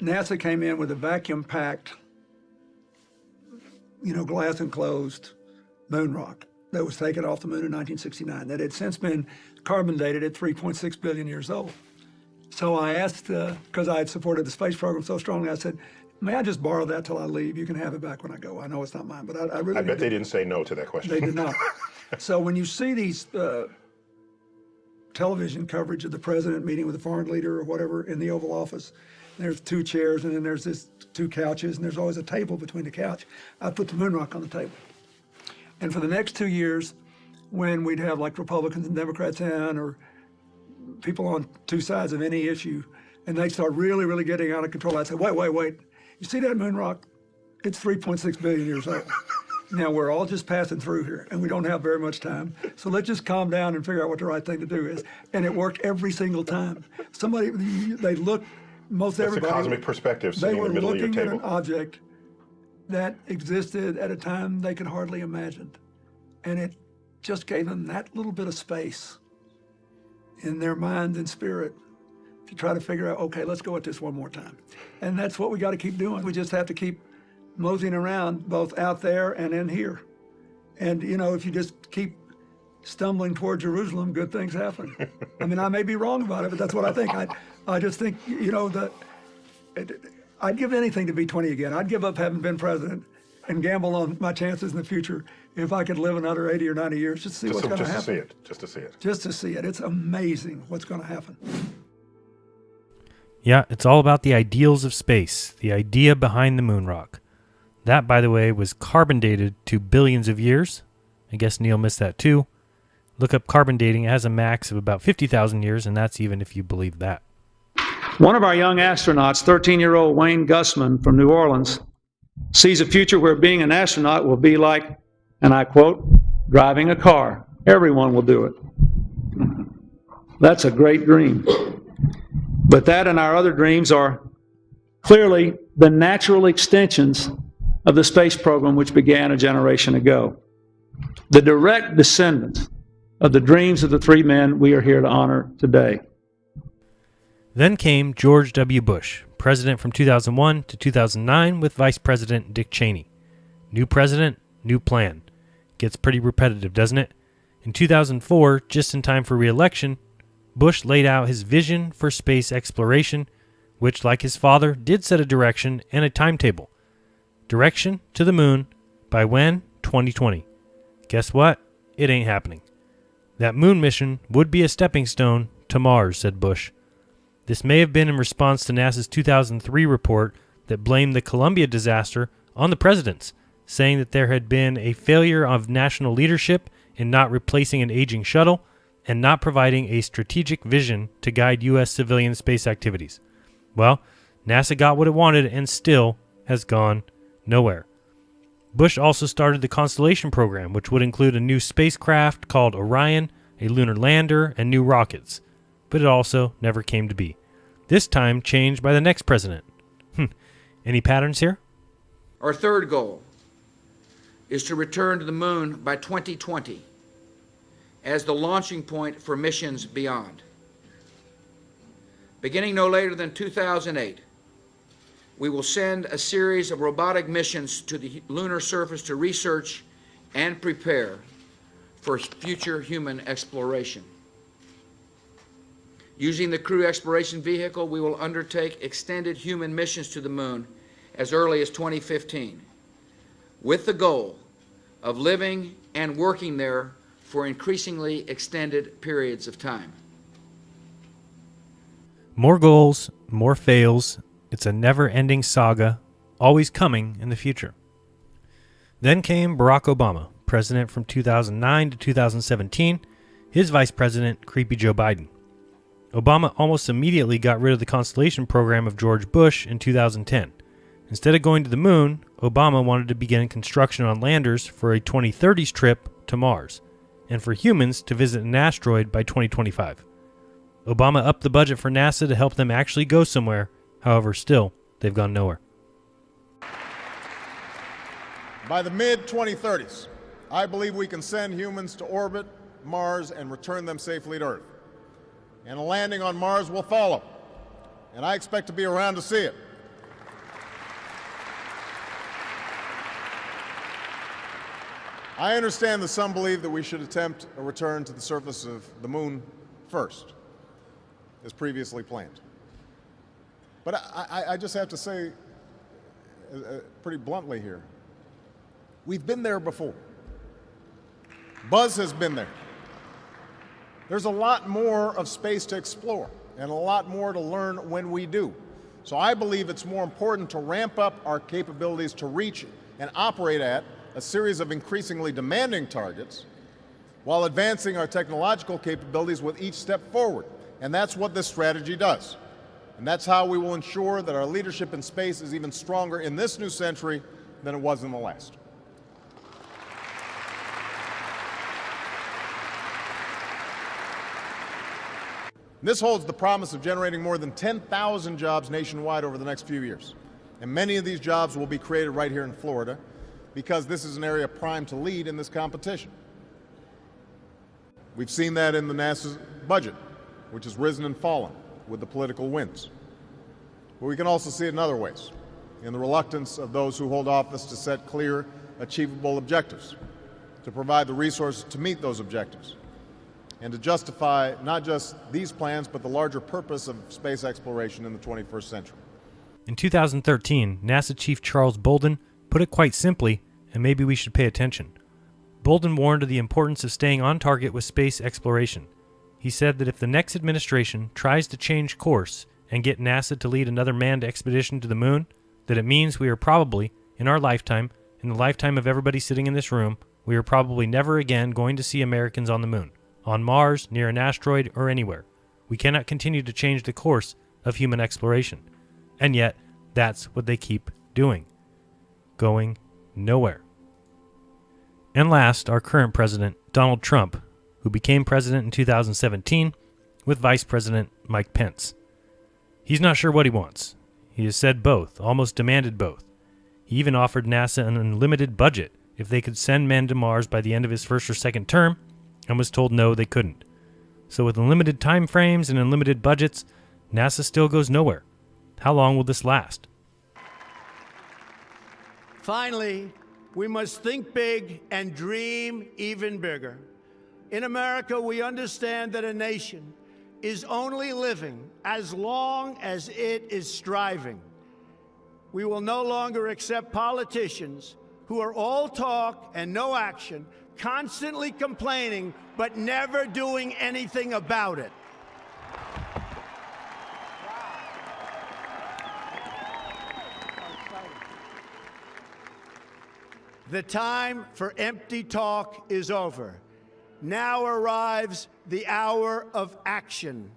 NASA came in with a vacuum-packed, glass enclosed moon rock that was taken off the moon in 1969 that had since been carbon dated at 3.6 billion years old. So I asked, because I had supported the space program so strongly, I said, may I just borrow that till I leave? You can have it back when I go. I know it's not mine, but I really I bet they didn't say no to that question. They did not. So when you see these television coverage of the president meeting with a foreign leader or whatever in the Oval Office, there's two chairs and then there's two couches and there's always a table between the couch. I put the moon rock on the table. And for the next 2 years, when we'd have like Republicans and Democrats in or people on two sides of any issue, and they start really, really getting out of control, I'd say, wait. You see that moon rock? It's 3.6 billion years old. Now, we're all just passing through here, and we don't have very much time. So let's just calm down and figure out what the right thing to do is. And it worked every single time. They looked, most everybody. That's a cosmic perspective They sitting in were the middle of your looking at table. an object that existed at a time they could hardly imagine. And it just gave them that little bit of space in their mind and spirit to try to figure out, okay, let's go at this one more time. And that's what we got to keep doing. We just have to keep moseying around both out there and in here. And, if you just keep stumbling toward Jerusalem, good things happen. I mean, I may be wrong about it, but that's what I think. I just think, that I'd give anything to be 20 again. I'd give up having been president and gamble on my chances in the future if I could live another 80 or 90 years just to see what's going to happen. Just to see it. Just to see it. It's amazing what's going to happen. Yeah, it's all about the ideals of space, the idea behind the moon rock. That, by the way, was carbon dated to billions of years. I guess Neil missed that too. Look up carbon dating. It has a max of about 50,000 years, and that's even if you believe that. One of our young astronauts, 13-year-old Wayne Gussman from New Orleans, sees a future where being an astronaut will be like, and I quote, driving a car. Everyone will do it. That's a great dream. But that and our other dreams are clearly the natural extensions of the space program which began a generation ago. The direct descendants of the dreams of the three men we are here to honor today. Then came George W. Bush, president from 2001 to 2009 with Vice President Dick Cheney. New president, new plan. Gets pretty repetitive, doesn't it? In 2004, just in time for re-election, Bush laid out his vision for space exploration, which, like his father, did set a direction and a timetable. Direction to the moon by when? 2020. Guess what? It ain't happening. That moon mission would be a stepping stone to Mars, said Bush. This may have been in response to NASA's 2003 report that blamed the Columbia disaster on the presidents, saying that there had been a failure of national leadership in not replacing an aging shuttle and not providing a strategic vision to guide U.S. civilian space activities. Well, NASA got what it wanted and still has gone nowhere. Bush also started the Constellation program, which would include a new spacecraft called Orion, a lunar lander, and new rockets. But it also never came to be. This time changed by the next president. Any patterns here? Our third goal is to return to the moon by 2020 as the launching point for missions beyond. Beginning no later than 2008, we will send a series of robotic missions to the lunar surface to research and prepare for future human exploration. Using the Crew Exploration Vehicle, we will undertake extended human missions to the moon as early as 2015 with the goal of living and working there for increasingly extended periods of time. More goals, more fails. It's a never-ending saga, always coming in the future. Then came Barack Obama, president from 2009 to 2017, his vice president, creepy Joe Biden. Obama almost immediately got rid of the Constellation program of George Bush in 2010. Instead of going to the moon, Obama wanted to begin construction on landers for a 2030s trip to Mars, and for humans to visit an asteroid by 2025. Obama upped the budget for NASA to help them actually go somewhere. However, still, they've gone nowhere. By the mid-2030s, I believe we can send humans to orbit Mars and return them safely to Earth. And a landing on Mars will follow, and I expect to be around to see it. I understand that some believe that we should attempt a return to the surface of the moon first, as previously planned. But I just have to say, pretty bluntly here, we've been there before. Buzz has been there. There's a lot more of space to explore and a lot more to learn when we do. So I believe it's more important to ramp up our capabilities to reach and operate at a series of increasingly demanding targets while advancing our technological capabilities with each step forward. And that's what this strategy does. And that's how we will ensure that our leadership in space is even stronger in this new century than it was in the last. This holds the promise of generating more than 10,000 jobs nationwide over the next few years. And many of these jobs will be created right here in Florida because this is an area primed to lead in this competition. We've seen that in the NASA's budget, which has risen and fallen with the political winds. But we can also see it in other ways, in the reluctance of those who hold office to set clear, achievable objectives, to provide the resources to meet those objectives, and to justify not just these plans, but the larger purpose of space exploration in the 21st century. In 2013, NASA Chief Charles Bolden put it quite simply, and maybe we should pay attention. Bolden warned of the importance of staying on target with space exploration. He said that if the next administration tries to change course and get NASA to lead another manned expedition to the moon, that it means we are probably, in our lifetime, in the lifetime of everybody sitting in this room, we are probably never again going to see Americans on the moon, on Mars, near an asteroid, or anywhere. We cannot continue to change the course of human exploration. And yet, that's what they keep doing. Going nowhere. And last, our current president, Donald Trump, who became president in 2017 with Vice President Mike Pence. He's not sure what he wants. He has said both, almost demanded both. He even offered NASA an unlimited budget if they could send men to Mars by the end of his first or second term, and was told no, they couldn't. So with unlimited time frames and unlimited budgets, NASA still goes nowhere. How long will this last? Finally, we must think big and dream even bigger. In America, we understand that a nation is only living as long as it is striving. We will no longer accept politicians who are all talk and no action, constantly complaining but never doing anything about it. The time for empty talk is over. Now arrives the hour of action.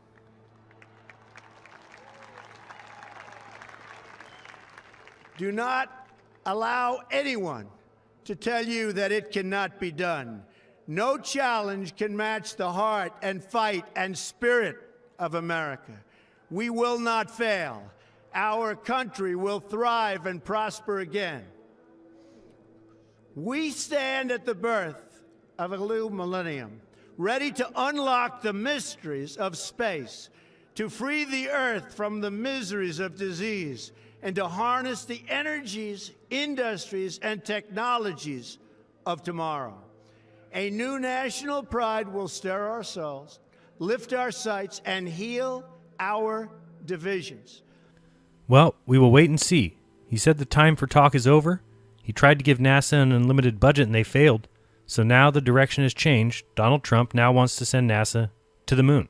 Do not allow anyone to tell you that it cannot be done. No challenge can match the heart and fight and spirit of America. We will not fail. Our country will thrive and prosper again. We stand at the birth of a new millennium, ready to unlock the mysteries of space, to free the earth from the miseries of disease, and to harness the energies, industries, and technologies of tomorrow. A new national pride will stir our souls, lift our sights, and heal our divisions. Well, we will wait and see. He said the time for talk is over. He tried to give NASA an unlimited budget and they failed. So now the direction has changed. Donald Trump now wants to send NASA to the moon.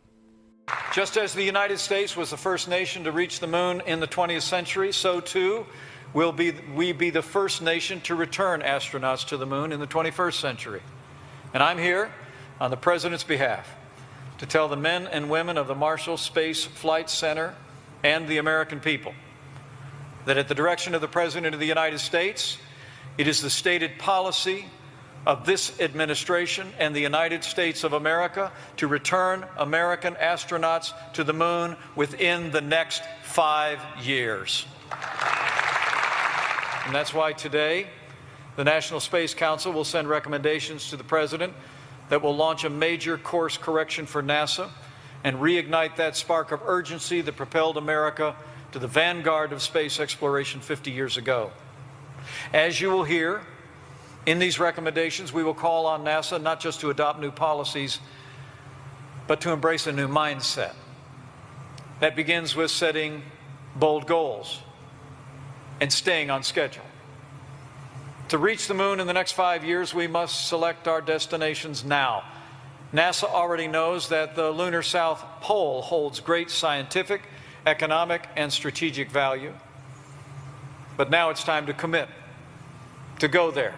Just as the United States was the first nation to reach the moon in the 20th century, so too will we be the first nation to return astronauts to the moon in the 21st century. And I'm here on the President's behalf to tell the men and women of the Marshall Space Flight Center and the American people that at the direction of the President of the United States, it is the stated policy of this administration and the United States of America to return American astronauts to the moon within the next 5 years. And that's why today, the National Space Council will send recommendations to the President that will launch a major course correction for NASA and reignite that spark of urgency that propelled America to the vanguard of space exploration 50 years ago. As you will hear, in these recommendations, we will call on NASA not just to adopt new policies, but to embrace a new mindset. That begins with setting bold goals and staying on schedule. To reach the moon in the next 5 years, we must select our destinations now. NASA already knows that the lunar South Pole holds great scientific, economic, and strategic value. But now it's time to commit, to go there.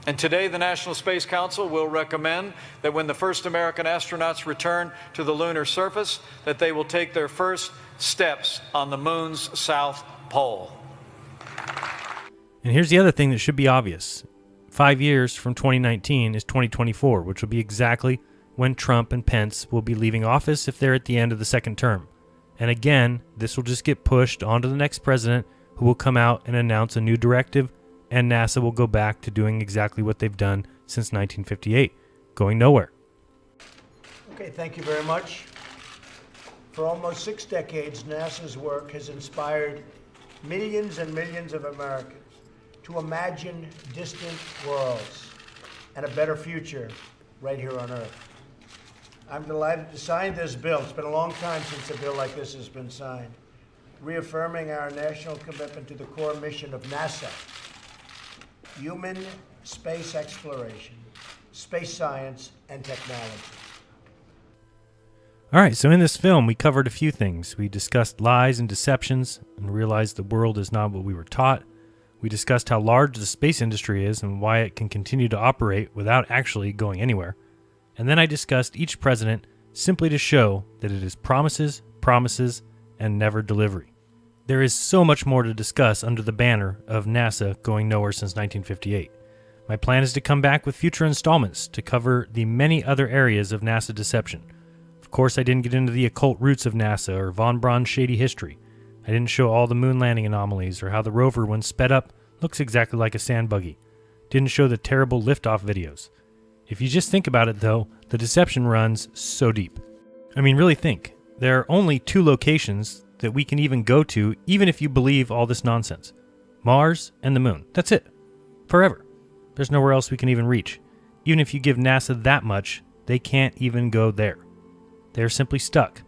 And today, the National Space Council will recommend that when the first American astronauts return to the lunar surface, that they will take their first steps on the moon's south pole. And here's the other thing that should be obvious. 5 years from 2019 is 2024, which will be exactly when Trump and Pence will be leaving office if they're at the end of the second term. And again, this will just get pushed onto the next president, who will come out and announce a new directive, and NASA will go back to doing exactly what they've done since 1958, going nowhere. Okay, thank you very much. For almost 6 decades, NASA's work has inspired millions and millions of Americans to imagine distant worlds and a better future right here on Earth. I'm delighted to sign this bill. It's been a long time since a bill like this has been signed, reaffirming our national commitment to the core mission of NASA: human space exploration, space science, and technology. All right, so in this film, we covered a few things. We discussed lies and deceptions and realized the world is not what we were taught. We discussed how large the space industry is and why it can continue to operate without actually going anywhere. And then I discussed each president simply to show that it is promises, promises, and never delivery. There is so much more to discuss under the banner of NASA going nowhere since 1958. My plan is to come back with future installments to cover the many other areas of NASA deception. Of course, I didn't get into the occult roots of NASA or von Braun's shady history. I didn't show all the moon landing anomalies or how the rover, when sped up, looks exactly like a sand buggy. Didn't show the terrible liftoff videos. If you just think about it, though, the deception runs so deep. I mean, really think. There are only 2 locations that we can even go to, even if you believe all this nonsense. Mars and the moon. That's it. Forever. There's nowhere else we can even reach. Even if you give NASA that much, they can't even go there. They're simply stuck.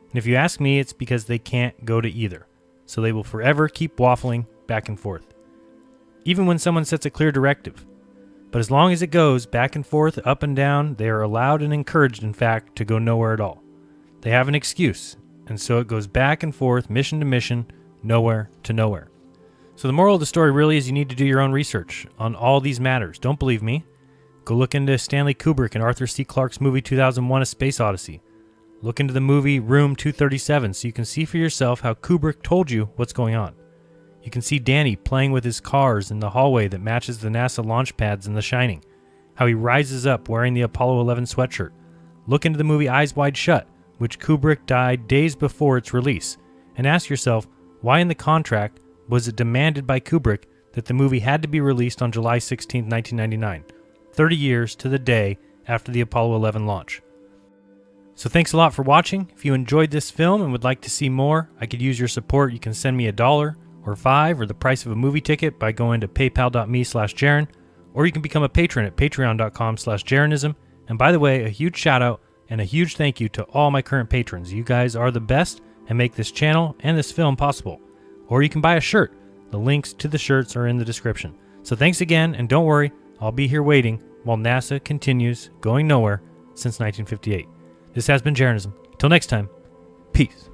And if you ask me, it's because they can't go to either. So they will forever keep waffling back and forth. Even when someone sets a clear directive. But as long as it goes back and forth, up and down, they are allowed and encouraged, in fact, to go nowhere at all. They have an excuse, and so it goes back and forth, mission to mission, nowhere to nowhere. So the moral of the story really is you need to do your own research on all these matters. Don't believe me? Go look into Stanley Kubrick and Arthur C. Clarke's movie 2001: A Space Odyssey. Look into the movie Room 237 so you can see for yourself how Kubrick told you what's going on. You can see Danny playing with his cars in the hallway that matches the NASA launch pads in The Shining. How he rises up wearing the Apollo 11 sweatshirt. Look into the movie Eyes Wide Shut, which Kubrick died days before its release, and ask yourself why in the contract was it demanded by Kubrick that the movie had to be released on July 16, 1999, 30 years to the day after the Apollo 11 launch. So thanks a lot for watching. If you enjoyed this film and would like to see more, I could use your support. You can send me $1 or $5 or the price of a movie ticket by going to paypal.me/Jaron, or you can become a patron at patreon.com/Jaronism. And by the way, a huge shout out and a huge thank you to all my current patrons. You guys are the best and make this channel and this film possible. Or you can buy a shirt. The links to the shirts are in the description. So thanks again, and don't worry, I'll be here waiting while NASA continues going nowhere since 1958. This has been Jaronism. Till next time, peace.